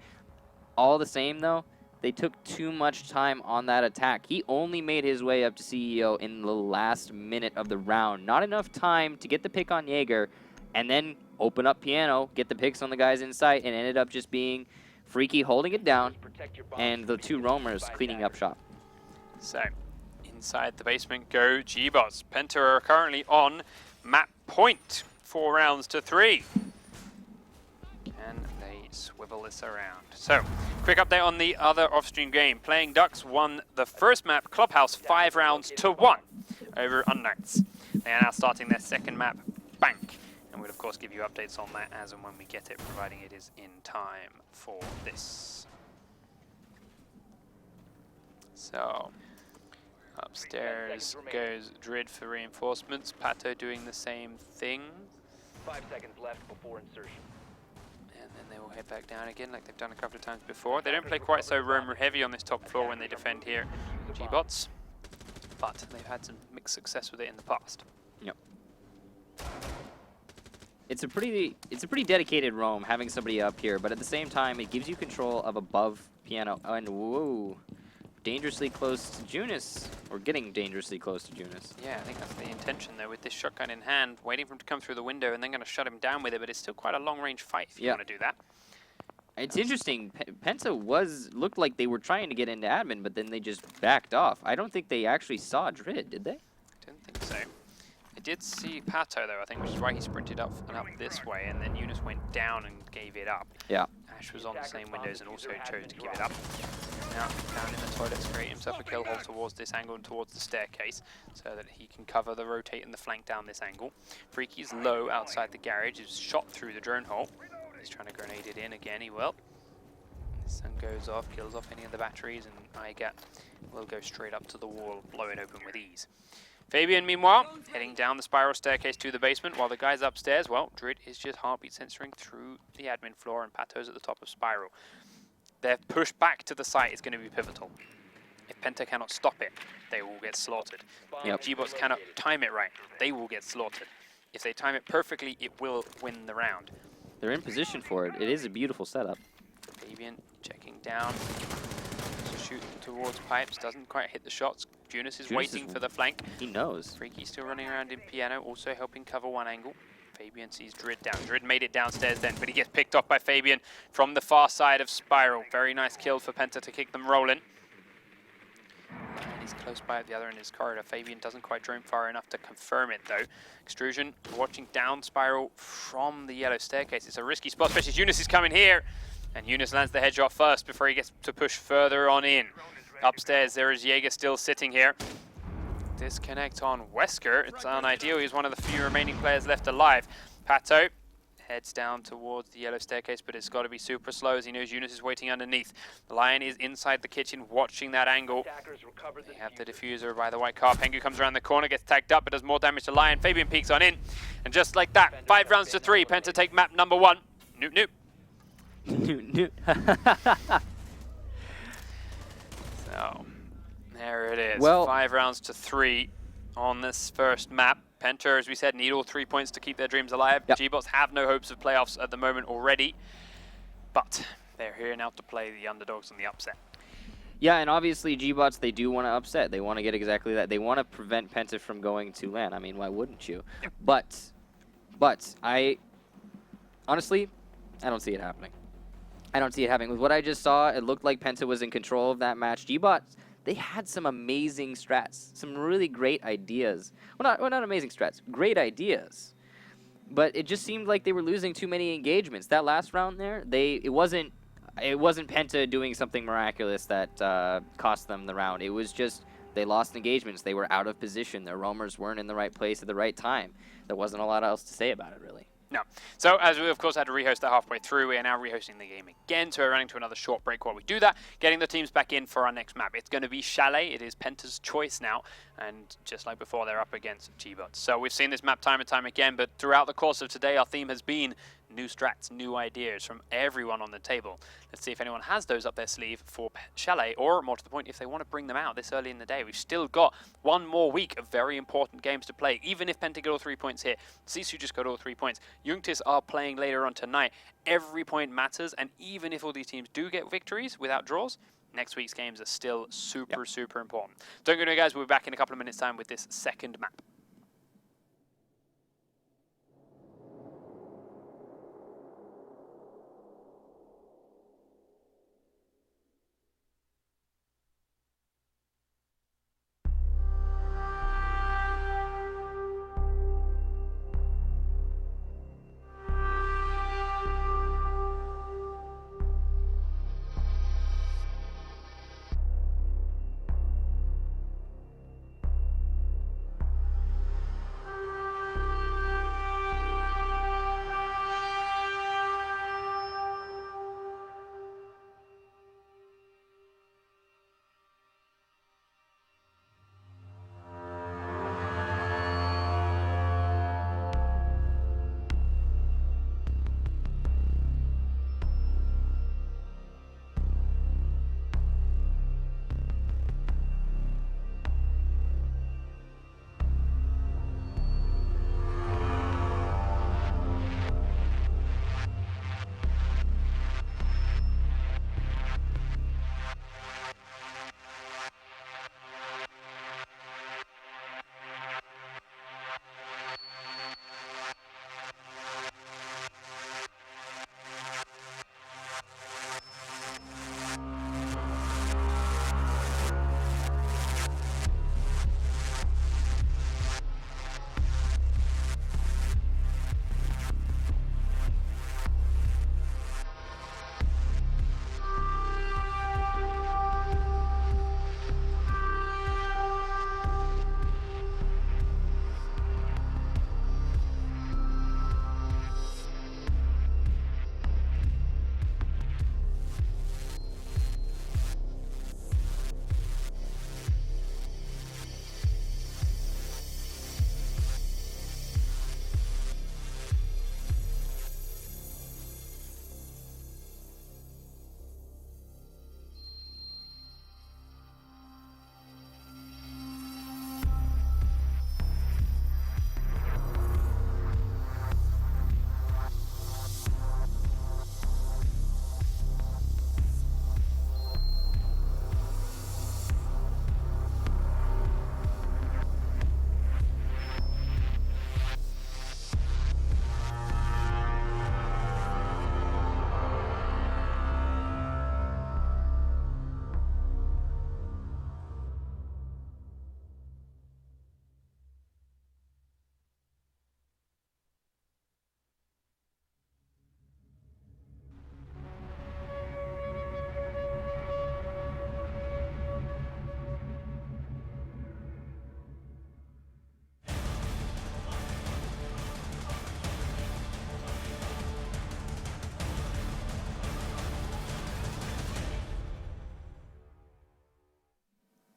All the same though, they took too much time on that attack. He only made his way up to CEO in the last minute of the round. Not enough time to get the pick on Jaeger, and then open up piano, get the picks on the guys in sight, and ended up just being Freaky holding it down, and the two roamers cleaning up shop. So, inside the basement go gBots. Penta are currently on map point. 4 rounds to 3. Can they swivel this around? So, quick update on the other off-stream game. Playing Ducks won the first map, Clubhouse, 5 rounds to 1 over Unknights. They are now starting their second map, Bank. And we'll of course give you updates on that as and when we get it, providing it is in time for this. So, upstairs goes Drid for reinforcements. Pato doing the same thing. 5 seconds left before insertion. And then they will head back down again like they've done a couple of times before. They don't play quite so roamer heavy on this top floor when they defend here, gBots. But they've had some mixed success with it in the past. Yep. It's a pretty dedicated roam having somebody up here, but at the same time it gives you control of above piano. And whoa, dangerously close to Junis, or getting dangerously close to Junis. Yeah, I think that's the intention though, with this shotgun in hand, waiting for him to come through the window and then going to shut him down with it, but it's still quite a long-range fight if you want to do that. It's interesting, Penta looked like they were trying to get into admin, but then they just backed off. I don't think they actually saw Drid, did they? Didn't think so. I did see Pato though, I think, which is why he sprinted up and up this way, and then Eunice went down and gave it up. Yeah. Ash was on the same windows and also chose to give it up. Now down in the toilets, creating himself a kill hole towards this angle and towards the staircase, so that he can cover the rotate and the flank down this angle. Freaky's low outside the garage, is shot through the drone hole. He's trying to grenade it in again, he will. The sun goes off, kills off any of the batteries, and Iga will go straight up to the wall, blow it open with ease. Fabian, meanwhile, heading down the spiral staircase to the basement, while the guys upstairs, well, Drid is just heartbeat censoring through the admin floor, and Pato's at the top of spiral. Their push back to the site is going to be pivotal. If Penta cannot stop it, they will get slaughtered. Yep. If gBots cannot time it right, they will get slaughtered. If they time it perfectly, it will win the round. They're in position for it. It is a beautiful setup. Fabian checking down, shooting towards pipes, doesn't quite hit the shots. Junis is waiting for the flank. He knows. Freaky still running around in piano, also helping cover one angle. Fabian sees Drid down. Drid made it downstairs then, but he gets picked off by Fabian from the far side of Spiral. Very nice kill for Penta to kick them rolling. And he's close by at the other end of his corridor. Fabian doesn't quite drone far enough to confirm it though. Extrusion watching down Spiral from the yellow staircase. It's a risky spot, especially as Eunice is coming here. And Eunice lands the headshot first before he gets to push further on in. Upstairs, there is Jaeger still sitting here. Disconnect on Wesker. It's unideal. He's one of the few remaining players left alive. Pato heads down towards the yellow staircase, but it's got to be super slow as he knows Eunice is waiting underneath. The Lion is inside the kitchen watching that angle. They have the diffuser by the white car. Pengu comes around the corner, gets tagged up, but does more damage to Lion. Fabian peeks on in. And just like that, 5 rounds to 3. Penta take map number 1. Noop, noop. So, there it is. Well, 5 rounds to 3 on this first map. Penta, as we said, need all 3 points to keep their dreams alive. Yep. gBots have no hopes of playoffs at the moment already, but they're here now to play the underdogs on the upset. Yeah, and obviously gBots, they do want to upset. They want to get exactly that. They want to prevent Penta from going to LAN. I mean, why wouldn't you? Yep. But honestly, I don't see it happening. I don't see it happening. With what I just saw, it looked like Penta was in control of that match. gBots, they had some amazing strats, some really great ideas. Well, not amazing strats, great ideas. But it just seemed like they were losing too many engagements. That last round there, it wasn't Penta doing something miraculous that cost them the round. It was just they lost engagements. They were out of position. Their roamers weren't in the right place at the right time. There wasn't a lot else to say about it, really. No. So, as we, of course, had to rehost that halfway through, we are now rehosting the game again. So, we're running to another short break while we do that, getting the teams back in for our next map. It's going to be Chalet. It is Penta's choice now. And just like before, they're up against gBots. So, we've seen this map time and time again, but throughout the course of today, our theme has been new strats, new ideas from everyone on the table. Let's see if anyone has those up their sleeve for Chalet, or more to the point, if they want to bring them out this early in the day. We've still got one more week of very important games to play. Even if Penta got all 3 points here, Sisu just got all 3 points. Jungtis are playing later on tonight. Every point matters, and even if all these teams do get victories without draws, next week's games are still super important. Don't go, guys. We'll be back in a couple of minutes' time with this second map.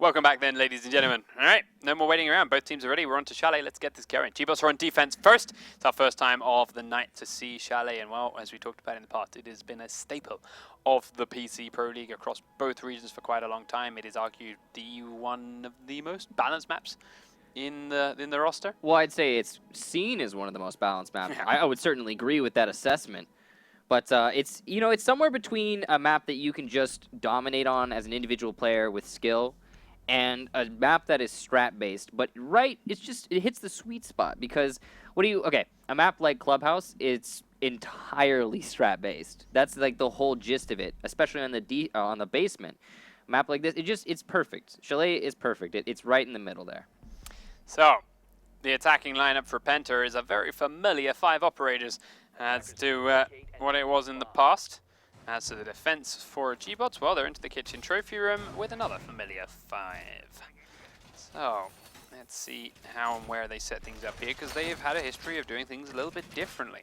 Welcome back then, ladies and gentlemen. All right, no more waiting around. Both teams are ready. We're on to Chalet. Let's get this going. gBots are on defense first. It's our first time of the night to see Chalet. And, well, as we talked about in the past, it has been a staple of the PC Pro League across both regions for quite a long time. It is argued one of the most balanced maps in the roster. Well, I'd say it's seen as one of the most balanced maps. Yeah. I would certainly agree with that assessment. But it's somewhere between a map that you can just dominate on as an individual player with skill and a map that is strat-based. But it hits the sweet spot because a map like Clubhouse, it's entirely strat-based. That's like the whole gist of it, especially on the basement. A map like this, it's perfect. Chalet is perfect. It's right in the middle there. So, the attacking lineup for Penta is a very familiar 5 operators as to what it was in the past. As to the defense for gBots, well, they're into the kitchen trophy room with another familiar 5. So, let's see how and where they set things up here, because they have had a history of doing things a little bit differently.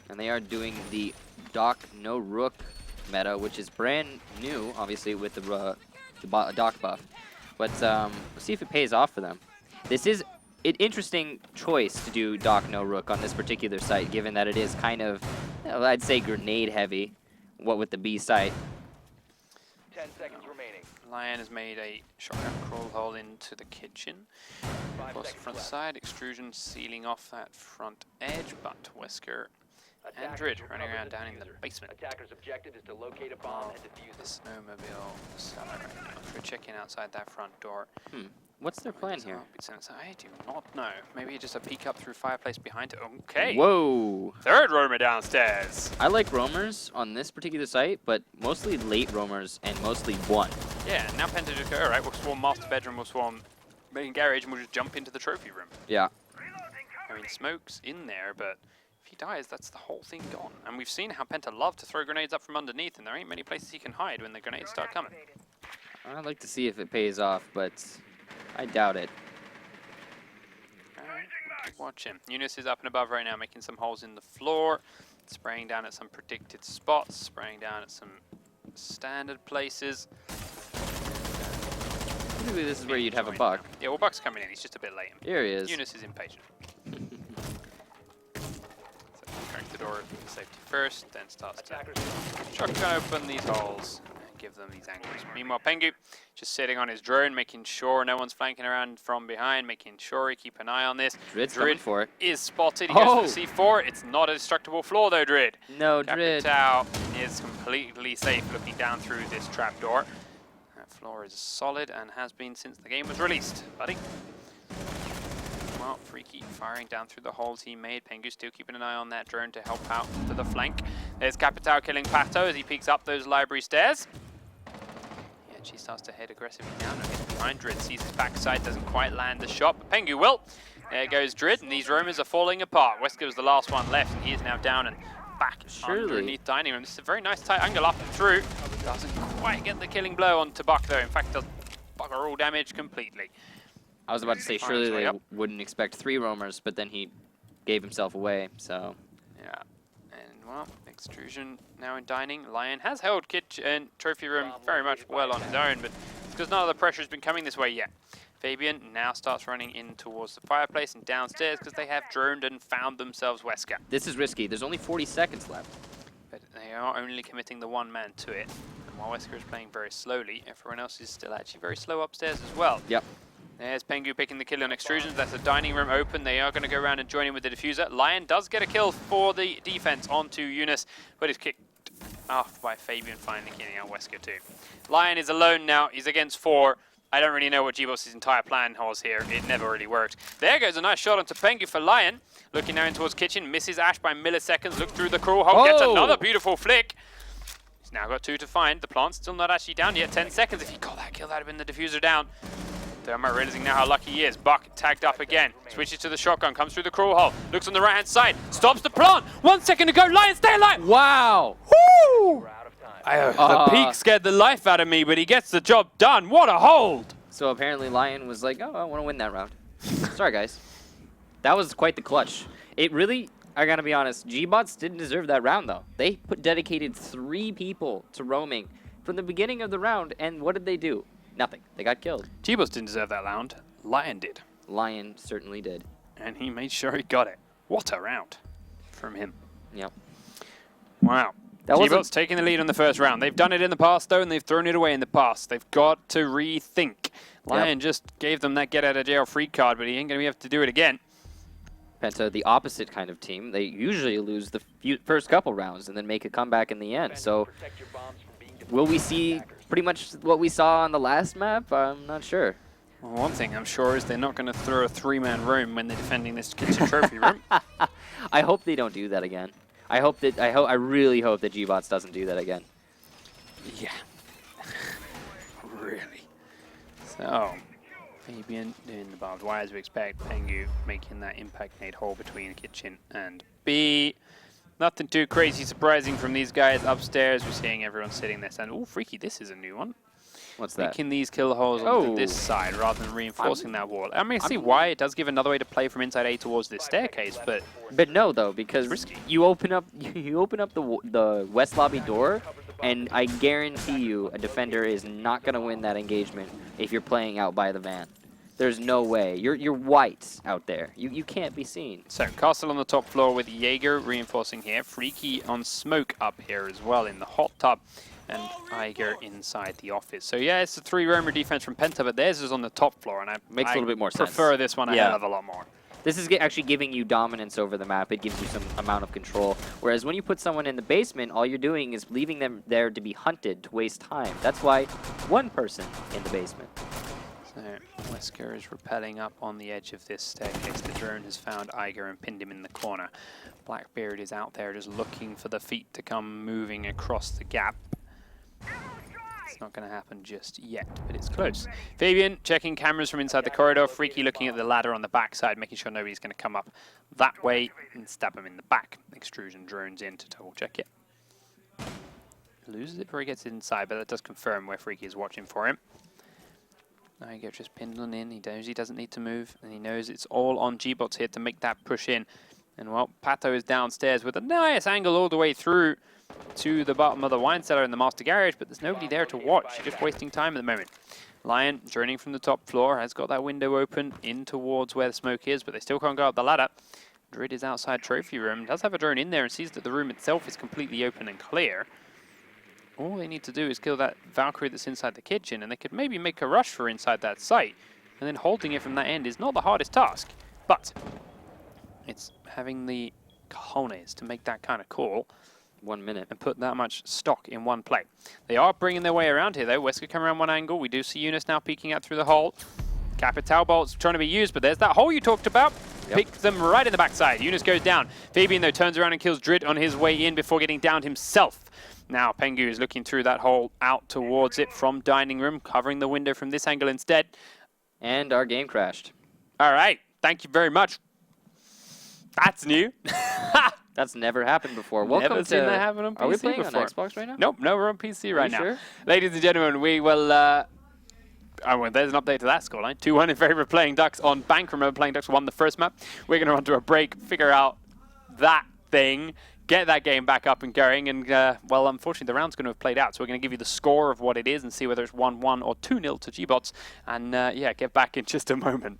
And they are doing the Doc No Rook meta, which is brand new, obviously, with the Doc buff. But we'll see if it pays off for them. This is an interesting choice to do Doc No Rook on this particular site, given that it is kind of, I'd say, grenade heavy. What with the B site. 10 seconds remaining. Lion has made a shotgun crawl hole into the kitchen. Across the front side, extrusion sealing off that front edge, but Wesker and Drid running around down in the basement. Attacker's objective is to locate a bomb and defuse The it. snowmobile seller right now. We're checking outside that front door. What's their plan here? I do not know. Maybe just a peek up through fireplace behind it. Okay. Whoa. Third roamer downstairs. I like roamers on this particular site, but mostly late roamers and mostly one. Yeah, now Penta just go, all right, we'll swarm master bedroom, we'll swarm main garage, and we'll just jump into the trophy room. Yeah. I mean, Smoke's in there, but if he dies, that's the whole thing gone. And we've seen how Penta love to throw grenades up from underneath, and there ain't many places he can hide when the grenades start coming. I'd like to see if it pays off, but I doubt it. Watch him. Eunice is up and above right now, making some holes in the floor, spraying down at some predicted spots, spraying down at some standard places. Typically, this is where you'd have a Buck. Yeah, well, Buck's coming in. He's just a bit late. Here he is. Eunice is impatient. So crack the door safety first, then starts to shotgun open these holes and give them these angles. Meanwhile, Pengu just sitting on his drone, making sure no one's flanking around from behind, making sure he keep an eye on this. Drid's coming for it. Is spotted. He goes for the C4. It's not a destructible floor though, Drid. No, Drid. Capitao is completely safe looking down through this trapdoor. That floor is solid and has been since the game was released, buddy. Well, Freaky firing down through the holes he made. Pengu still keeping an eye on that drone to help out to the flank. There's Capitao killing Pato as he peeks up those library stairs. Yeah, she starts to head aggressively down and gets behind Drid. Sees his backside, doesn't quite land the shot, but Pengu will. There goes Drid, and these roamers are falling apart. Wesker was the last one left, and he is now down and back underneath dining room. This is a very nice tight angle up and through. Doesn't quite get the killing blow onto Buck though. In fact, does bugger all damage completely. I was about to say, surely they wouldn't expect 3 roamers, but then he gave himself away, so. Yeah, and well, extrusion now in dining. Lion has held kitchen trophy room very much well on his own, but it's because none of the pressure has been coming this way yet. Fabian now starts running in towards the fireplace and downstairs because they have droned and found themselves Wesker. This is risky. There's only 40 seconds left. But they are only committing the one man to it. And while Wesker is playing very slowly, everyone else is still actually very slow upstairs as well. Yep. There's Pengu picking the kill on extrusions. That's a dining room open. They are going to go around and join in with the diffuser. Lion does get a kill for the defense onto Eunice, but is kicked off by Fabian, finally killing out Wesker too. Lion is alone now. He's against 4. I don't really know what gBots' entire plan was here. It never really worked. There goes a nice shot onto Pengu for Lion. Looking now in towards kitchen. Misses Ash by milliseconds. Look through the crawl hole. Gets another beautiful flick. He's now got 2 to find. The plant's still not actually down yet. 10 seconds. If he got that kill, that would have been the diffuser down. Thermo realizing now how lucky he is. Buck tagged up again. Switches to the shotgun. Comes through the crawl hole. Looks on the right-hand side. Stops the plant. 1 second to go. Lion, stay alive. Wow. Woo! We're out of time. The peak scared the life out of me, but he gets the job done. What a hold. So apparently Lion was like, oh, I want to win that round. Sorry, guys. That was quite the clutch. It really, I gotta be honest, gBots didn't deserve that round, though. They dedicated 3 people to roaming from the beginning of the round, and what did they do? Nothing. They got killed. gBots didn't deserve that round. Lion did. Lion certainly did. And he made sure he got it. What a round from him. Yep. Wow. That wasn't- gBots taking the lead on the first round. They've done it in the past, though, and they've thrown it away in the past. They've got to rethink. Lion just gave them that get-out-of-jail-free card, but he ain't going to have to do it again. Penta, the opposite kind of team. They usually lose the first couple rounds and then make a comeback in the end. So Protect your bombs from being defused will we by see attackers. pretty much what we saw on the last map? I'm not sure. Well, one thing I'm sure is they're not going to throw a three-man room when they're defending this kitchen trophy room. I hope they don't do that again. I really hope that gBots doesn't do that again. Yeah. Really. So, Fabian doing the barbed wire as we expect. Pengu making that impact nade hole between kitchen and B. Nothing too crazy surprising from these guys upstairs. We're seeing everyone sitting there saying, oh, freaky, this is a new one. What's that? Making these kill holes onto this side rather than reinforcing that wall. I mean, I see why it does give another way to play from inside A towards this staircase, but But no, though, because risky. you open up the west lobby door, and I guarantee you a defender is not going to win that engagement if you're playing out by the van. There's no way. You're white out there. You can't be seen. So, Castle on the top floor with Jaeger reinforcing here. Freaky on smoke up here as well in the hot tub. And Iger inside the office. So, yeah, it's a three-roamer defense from Penta, but theirs is on the top floor. And I Makes a little bit more sense. prefer this one a hell of a lot more. This is actually giving you dominance over the map. It gives you some amount of control. Whereas when you put someone in the basement, all you're doing is leaving them there to be hunted, to waste time. That's why one person in the basement. So, Wesker is rappelling up on the edge of this staircase. The drone has found Iger and pinned him in the corner. Blackbeard is out there just looking for the feet to come moving across the gap. It's not going to happen just yet, but it's close. Fabian checking cameras from inside the corridor. Freaky looking at the ladder on the backside, making sure nobody's going to come up that way and stab him in the back. Extrusion drones in to double check it. Loses it before he gets inside, but that does confirm where Freaky is watching for him. Iger just pinned in. He knows he doesn't need to move, and he knows it's all on gBots here to make that push in. And, well, Pato is downstairs with a nice angle all the way through to the bottom of the wine cellar in the master garage, but there's nobody there to watch. Just wasting time at the moment. Lion, journeying from the top floor, has got that window open in towards where the smoke is, but they still can't go up the ladder. Drid is outside trophy room. Does have a drone in there and sees that the room itself is completely open and clear. All they need to do is kill that Valkyrie that's inside the kitchen, and they could maybe make a rush for inside that site. And then holding it from that end is not the hardest task, but it's having the cojones to make that kind of call. 1 minute. And put that much stock in one play. They are bringing their way around here, though. Wesker come around one angle. We do see Eunice now peeking out through the hole. Capital bolts trying to be used, but there's that hole you talked about. Yep. Pick them right in the backside. Eunice goes down. Fabian, though, turns around and kills Drid on his way in before getting downed himself. Now, Pengu is looking through that hole out towards it from dining room, covering the window from this angle instead. And our game crashed. All right. Thank you very much. That's new. That's never happened before. Welcome Never to. seen that happen on PC Are we playing before. on Xbox right now? Nope, no, we're on PC right now. sure? Ladies and gentlemen, we will... oh, well, there's an update to that scoreline. 2-1 in favor of Playing Ducks on Bank. Remember, Playing Ducks won the first map. We're going to run to a break, figure out that thing, get that game back up and going, and, well, unfortunately, the round's going to have played out, so we're going to give you the score of what it is and see whether it's 1-1 or 2-0 to gBots, and, yeah, get back in just a moment.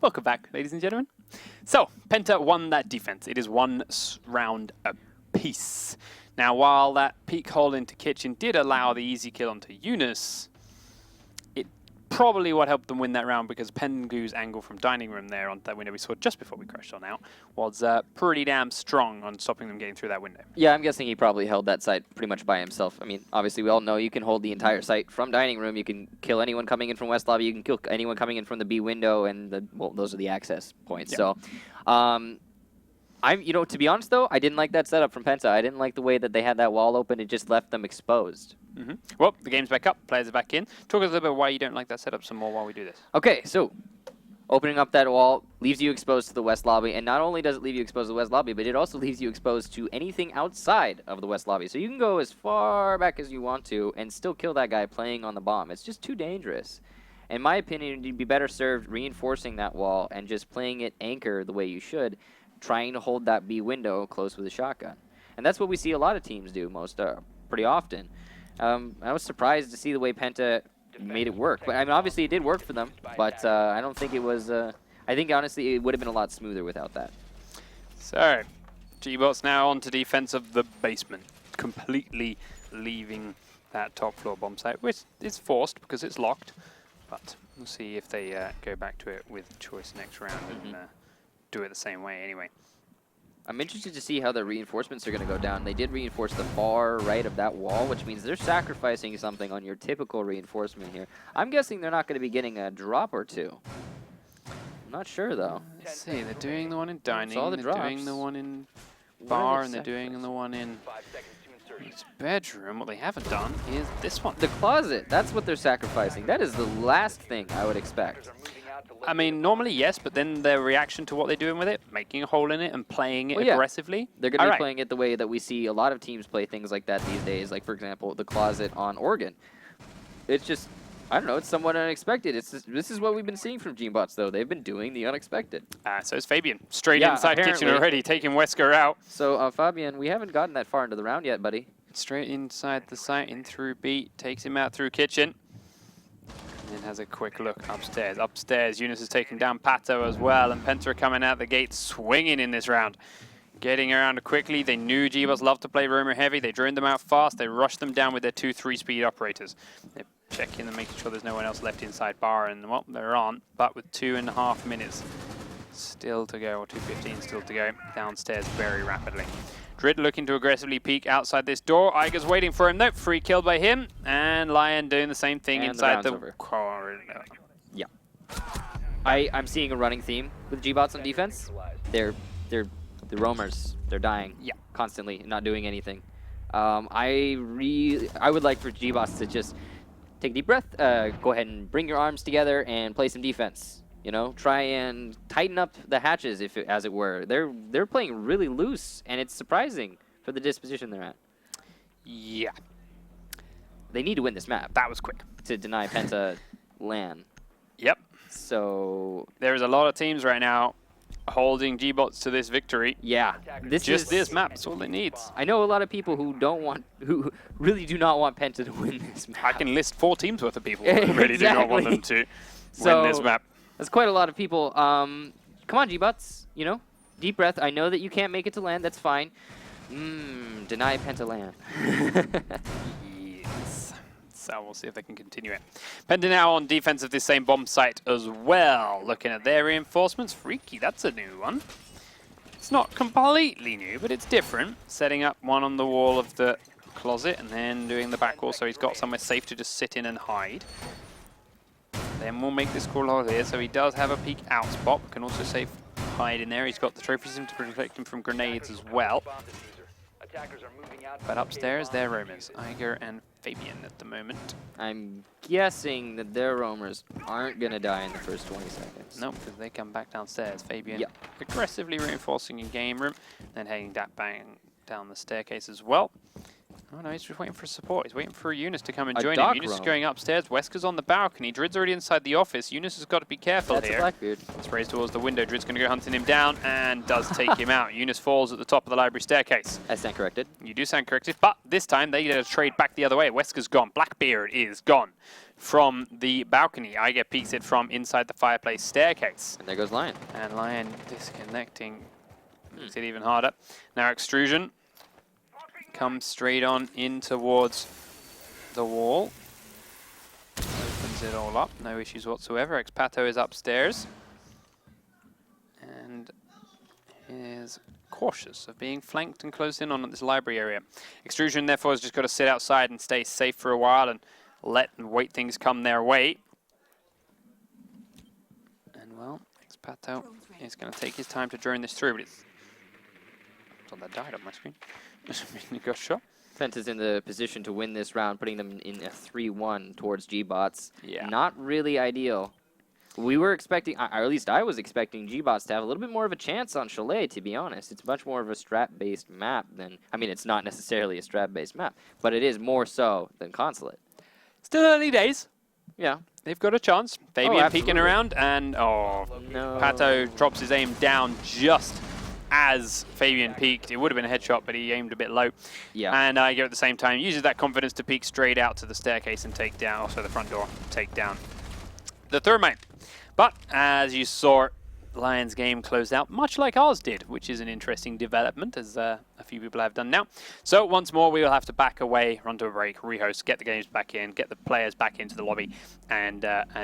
Welcome back, ladies and gentlemen. So, Penta won that defense. It is one round apiece. Now, while that peek hole into Kitchen did allow the easy kill onto Eunice, it probably what helped them win that round because Pengu's angle from dining room there on that window we saw just before we crashed on out was pretty damn strong on stopping them getting through that window. Yeah, I'm guessing he probably held that site pretty much by himself. I mean, obviously we all know you can hold the entire site from dining room. You can kill anyone coming in from West Lobby. You can kill anyone coming in from the B window, and well, those are the access points. Yeah. So, to be honest though, I didn't like that setup from Penta. I didn't like the way that they had that wall open. It just left them exposed. Well, the game's back up. Players are back in. Talk a little bit about why you don't like that setup some more while we do this. Okay, so opening up that wall leaves you exposed to the West Lobby, and not only does it leave you exposed to the West Lobby, but it also leaves you exposed to anything outside of the West Lobby. So you can go as far back as you want to and still kill that guy playing on the bomb. It's just too dangerous. In my opinion, you'd be better served reinforcing that wall and just playing it anchor the way you should, trying to hold that B window close with a shotgun. And that's what we see a lot of teams do pretty often. I was surprised to see the way Penta made it work. But I mean, obviously it did work for them, but I don't think it was... I think, honestly, it would have been a lot smoother without that. So, gBots now onto defense of the basement, completely leaving that top floor bomb site, which is forced because it's locked. But we'll see if they go back to it with choice next round and do it the same way anyway. I'm interested to see how the reinforcements are going to go down. They did reinforce the far right of that wall, which means they're sacrificing something on your typical reinforcement here. I'm guessing they're not going to be getting a drop or two. I'm not sure, though. Let's see, they're doing the one in dining, Saw the they're drops. doing the one in What bar, are and they they're doing the one in 5 seconds to insertion. his bedroom. What they haven't done is this one. The closet, that's what they're sacrificing. That is the last thing I would expect. Are moving out to I mean, normally yes, but then their reaction to what they're doing with it, making a hole in it and playing it Well, yeah. aggressively. They're going to be Alright. playing it the way that we see a lot of teams play things like that these days. Like, for example, the closet on Oregon. It's just, I don't know, it's somewhat unexpected. This is what we've been seeing from gBots, though. They've been doing the unexpected. So it's Fabian, straight Yeah, inside kitchen apparently. already, taking Wesker out. So, Fabian, we haven't gotten that far into the round yet, buddy. Straight inside the site, in through B, takes him out through kitchen. And then has a quick look upstairs. Upstairs, Eunice has taken down Pato as well, and Penta are coming out the gate swinging in this round. Getting around quickly. They knew gBots loved to play roamer heavy. They droned them out fast. They rushed them down with their 2 3-speed operators. They're checking and making sure there's no one else left inside bar, and well, there aren't. But with 2.5 minutes still to go, or 2:15 still to go, downstairs very rapidly. Drid looking to aggressively peek outside this door. Iger's waiting for him. Nope, free killed by him. And Lion doing the same thing And inside the the round's over. corridor. Yeah. I'm seeing a running theme with gBots on defense. They're the roamers. They're dying. Yeah. Constantly, not doing anything. I would like for gBots to just take a deep breath, go ahead and bring your arms together and play some defense. You know, try and tighten up the hatches, as it were. They're playing really loose, and it's surprising for the disposition they're at. Yeah, They need to win this map that was quick. to deny Penta LAN. Yep. So There is a lot of teams right now holding gBots to this victory. yeah, This map is all it needs. I know a lot of people who who really do not want Penta to win this map. I can list 4 teams worth of people who really do not want them to So- win this map. That's quite a lot of people. Come on, gBots. You know, deep breath. I know that you can't make it to land. That's fine. Deny Penta LAN. Yes. So we'll see if they can continue it. Penta now on defense of this same bomb site as well. Looking at their reinforcements. Freaky, that's a new one. It's not completely new, but it's different. Setting up one on the wall of the closet and then doing the back wall so he's got somewhere safe to just sit in and hide. Then we'll make this call hole here, so he does have a peek out spot, but can also safe hide in there. He's got the trophy system to protect him from grenades as well. But upstairs, they're roamers, Iger and Fabian at the moment. I'm guessing that their roamers aren't going to die in the first 20 seconds. Nope, because they come back downstairs. Fabian Yep. aggressively reinforcing in game room, then heading that bang down the staircase as well. Oh no, he's just waiting for support. He's waiting for Eunice to come and A join him. dark Eunice is roam. going upstairs. Wesker's on the balcony. Drid's already inside the office. Eunice has got to be careful That's a here. Blackbeard. Sprays towards the window. Drid's going to go hunting him down and does take him out. Eunice falls at the top of the library staircase. I stand corrected. You do sound corrected, but this time they get a trade back the other way. Wesker's gone. Blackbeard is gone from the balcony. I get peeks it from inside the fireplace staircase. And there goes Lion. And Lion disconnecting makes it even harder. Now Extrusion comes straight on in towards the wall. Opens it all up, no issues whatsoever. Expato is upstairs. And is cautious of being flanked and closed in on at this library area. Extrusion therefore has just got to sit outside and stay safe for a while and let and wait things come their way. And well, Expato is going to take his time to drone this through, but it's on that died on my screen. Got shot. Penta's in the position to win this round, putting them in a 3-1 towards gBots. Yeah. Not really ideal. We were expecting, or at least I was expecting gBots to have a little bit more of a chance on Chalet, to be honest. It's much more of a strat-based map than, I mean, it's not necessarily a strat-based map, but it is more so than Consulate. Still early days. Yeah. They've got a chance. Fabian peeking absolutely. around, and oh, No. Pato drops his aim down just as Fabian peeked. It would have been a headshot, but he aimed a bit low. Yeah. And Iger at the same time uses that confidence to peek straight out to the staircase and take down, also the front door, take down the third mate. But as you saw, Lions game closed out much like ours did, which is an interesting development, as a few people have done now. So once more, we will have to back away, run to a break, rehost, get the games back in, get the players back into the lobby, and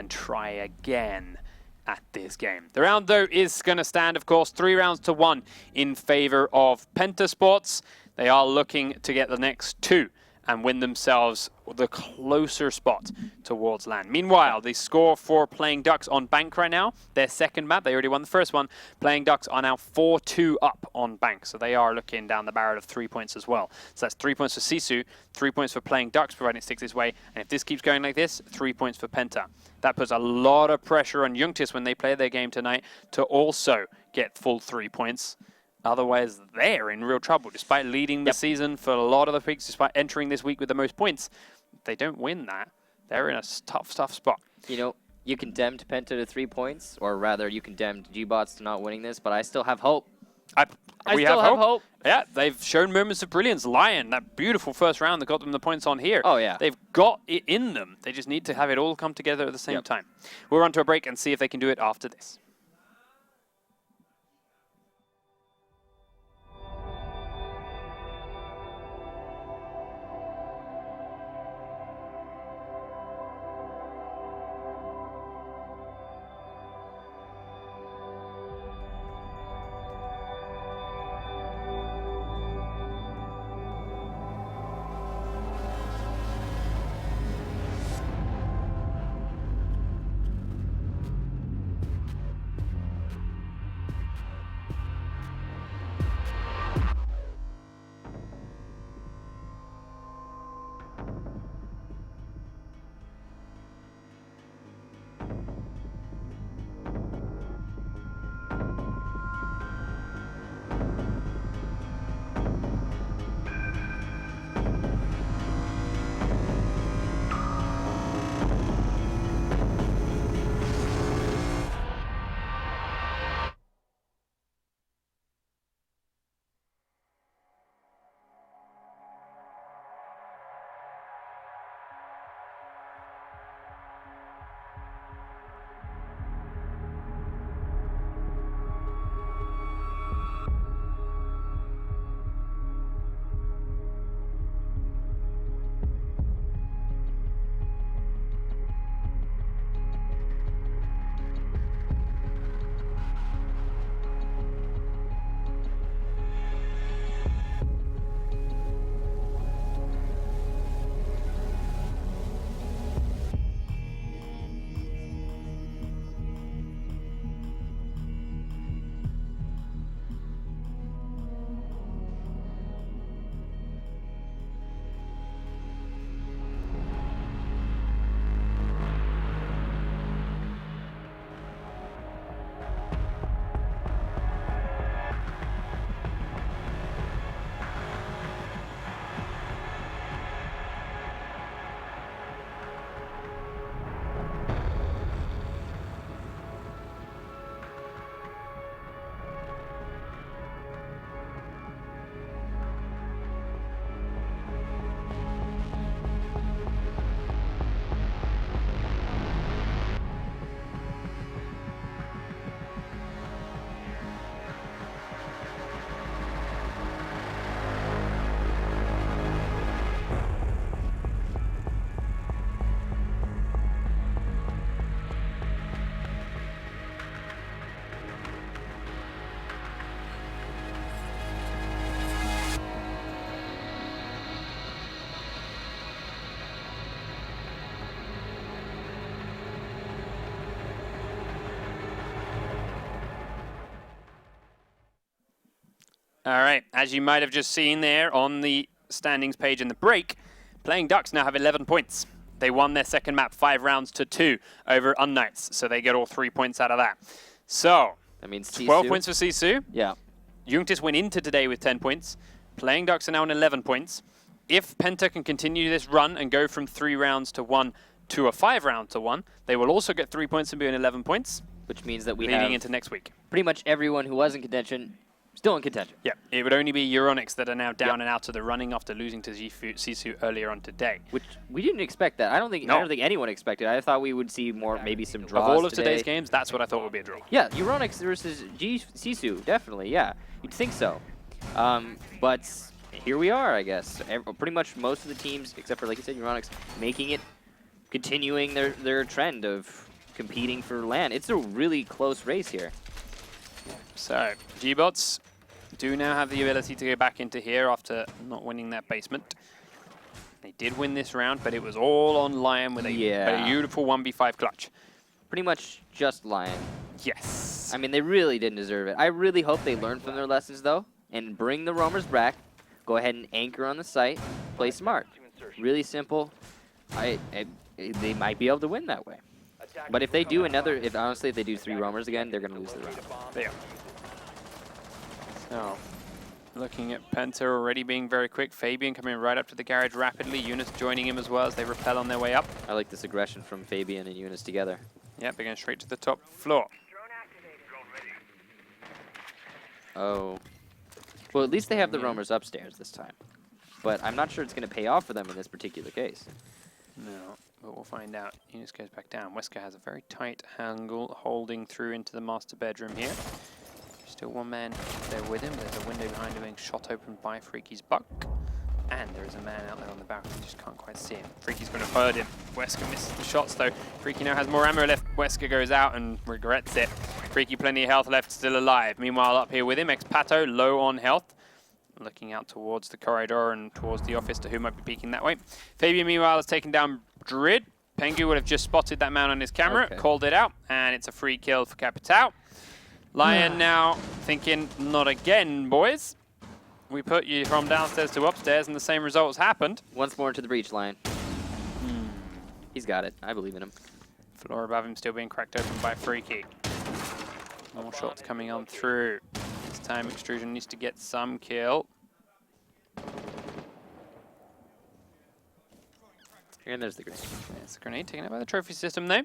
try again at this game. The round, though, is going to stand, of course, 3-1 in favor of PENTA Sports. They are looking to get the next 2 and win themselves the closer spot towards land. Meanwhile, the score for Playing Ducks on Bank right now, their second map, they already won the first one. Playing Ducks are now 4-2 up on Bank, so they are looking down the barrel of 3 points as well. So that's 3 points for Sisu, 3 points for Playing Ducks, providing it sticks this way, and if this keeps going like this, 3 points for Penta. That puts a lot of pressure on Youngtis when they play their game tonight to also get full 3 points. Otherwise, they're in real trouble. Despite leading the season for a lot of the weeks, despite entering this week with the most points, if they don't win that, they're in a tough spot. You know, you condemned Penta to 3 points, or rather, you condemned gBots to not winning this, but I still have hope. We still have hope. Yeah, they've shown moments of brilliance. Lion, that beautiful first round that got them the points on here. Oh, yeah. They've got it in them. They just need to have it all come together at the same time. We'll run to a break and see if they can do it after this. All right, as you might have just seen there on the standings page in the break, Playing Ducks now have 11 points. They won their second map 5 rounds to 2 over Unknights, so they get all 3 points out of that. So, That means 12 points for Sisu. Yeah. Junctis went into today with 10 points. Playing Ducks are now on 11 points. If Penta can continue this run and go from 3 rounds to 1 to a 5 round to 1, they will also get 3 points and be on 11 points. Which means that we leading have into next week. pretty much everyone who was in contention still in contention. Yeah, it would only be Euronics that are now down and out of the running after losing to Sisu earlier on today. Which we didn't expect that. I don't think anyone expected. I thought we would see more, maybe some draws. Of all of today. today's games, that's what I thought would be a draw. Yeah, Euronics versus Sisu, definitely. Yeah, you'd think so. But here we are, I guess. Pretty much most of the teams, except for like you said, Euronics, making it, continuing their trend of competing for LAN. It's a really close race here. So, gBots do now have the ability to go back into here after not winning that basement. They did win this round, but it was all on Lion with a beautiful 1v5 clutch. Pretty much just Lion. Yes. I mean, they really didn't deserve it. I really hope they learn from their lessons, though, and bring the roamers back. Go ahead and anchor on the site. Play smart. Really simple. They might be able to win that way. But if they do honestly, if they do 3 roamers again, they're going to lose the round. They are. So, looking at Penta already being very quick. Fabian coming right up to the garage rapidly. Eunice joining him as well as they rappel on their way up. I like this aggression from Fabian and Eunice together. Yep, they're going straight to the top floor. Oh. Well, at least they have the roamers upstairs this time. But I'm not sure it's going to pay off for them in this particular case. No, but we'll find out. Eunice goes back down. Wesker has a very tight angle holding through into the master bedroom here. Still one man there with him. There's a window behind him being shot open by Freaky's buck. And there is a man out there on the balcony. Just can't quite see him. Freaky's going to hurt him. Wesker misses the shots though. Freaky now has more ammo left. Wesker goes out and regrets it. Freaky plenty of health left, still alive. Meanwhile up here with him, Expato low on health. Looking out towards the corridor and towards the office to who might be peeking that way. Fabian meanwhile has taken down Drid. Pengu would have just spotted that man on his camera, called it out, and it's a free kill for Capital. Lion now thinking, not again, boys. We put you from downstairs to upstairs and the same results happened. Once more to the breach line. He's got it. I believe in him. Floor above him still being cracked open by Freaky. More shots coming on through. This time Extrusion needs to get some kill. And there's the grenade. There's the grenade taken out by the trophy system though.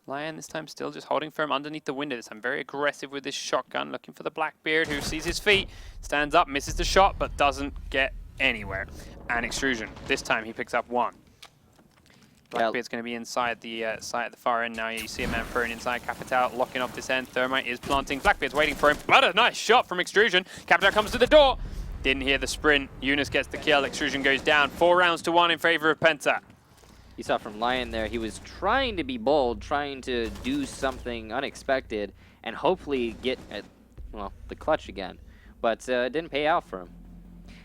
Lion this time still just holding firm underneath the window. This time very aggressive with this shotgun, looking for the Blackbeard who sees his feet, stands up, misses the shot, but doesn't get anywhere. And Extrusion, this time he picks up 1. Blackbeard's going to be inside the site at the far end now. You see a man thrown inside. Capital locking off this end. Thermite is planting. Blackbeard's waiting for him, but a nice shot from Extrusion. Capital comes to the door. Didn't hear the sprint. Eunice gets the kill. Extrusion goes down. 4 rounds to 1 in favor of Penta. You saw from Lion there, he was trying to be bold, trying to do something unexpected, and hopefully get at, well, the clutch again. But it didn't pay out for him.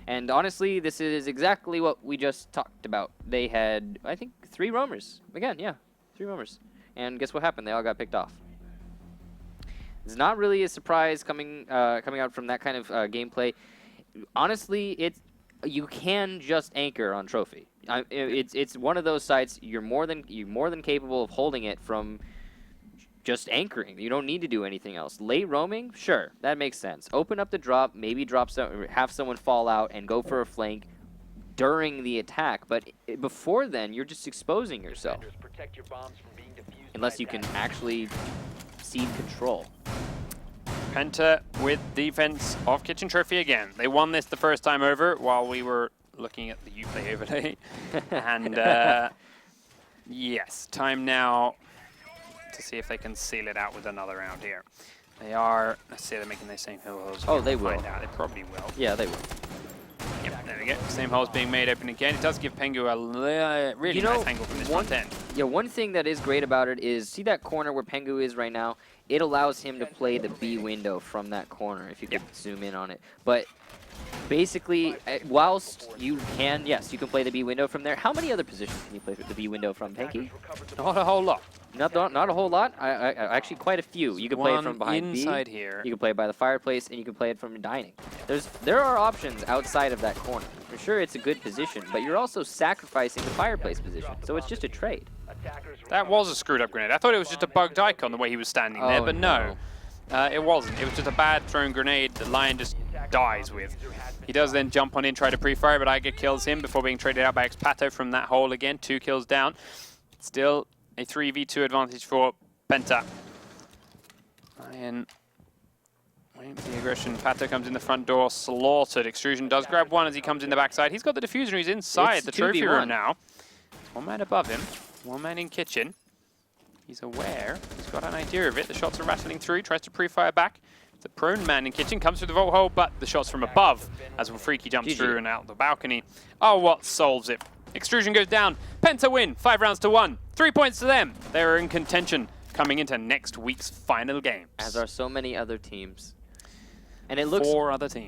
And honestly, this is exactly what we just talked about. They had, I think, 3 roamers. Again, yeah, 3 roamers. And guess what happened? They all got picked off. It's not really a surprise coming out from that kind of gameplay. Honestly, you can just anchor on Trophy. It's one of those sites you're more than capable of holding it from just anchoring. You don't need to do anything else. Late roaming, sure, that makes sense. Open up the drop, maybe have someone fall out and go for a flank during the attack. But before then, you're just exposing yourself. Unless you can actually cede control. Penta with defense of Kitchen Trophy again. They won this the first time over while we were looking at the Uplay overlay. And yes, time now to see if they can seal it out with another round here. They are, let's see, they're making the same holes. Oh, they will. Find out. They probably will. Yeah, they will. Yep, there we go. Same holes being made open again. It does give Pengu a really nice angle from this front end. Yeah, one thing that is great about it is, see that corner where Pengu is right now? It allows him to play the B window from that corner, if you could zoom in on it. But basically, whilst you can, yes, you can play the B window from there. How many other positions can you play the B window from, Pinky? Not a whole lot. Not a whole lot. Actually, quite a few. You can play it from behind inside B. here. You can play it by the fireplace, and you can play it from dining. There are options outside of that corner. For sure, it's a good position, but you're also sacrificing the fireplace position, so it's just a trade. That was a screwed up grenade. I thought it was just a bugged icon the way he was standing there, but no. It wasn't. It was just a bad thrown grenade that Lion just dies with. He does then jump on in, try to pre-fire, but Iger kills him before being traded out by Expato from that hole again. 2 kills down. Still a 3v2 advantage for Penta. Lion waiting for the aggression. Pato comes in the front door, slaughtered. Extrusion does grab one as he comes in the backside. He's got the diffuser, he's inside the trophy room now. One man above him, one man in kitchen. He's aware, he's got an idea of it. The shots are rattling through, tries to pre-fire back. The prone man in kitchen comes through the vault hole, but the shots from above as Freaky jumps through and out the balcony. Oh, what solves it? Extrusion goes down. Penta win, 5 rounds to 1. 3 points to them. They're in contention coming into next week's final games. As are so many other teams. And it looks 4 other teams.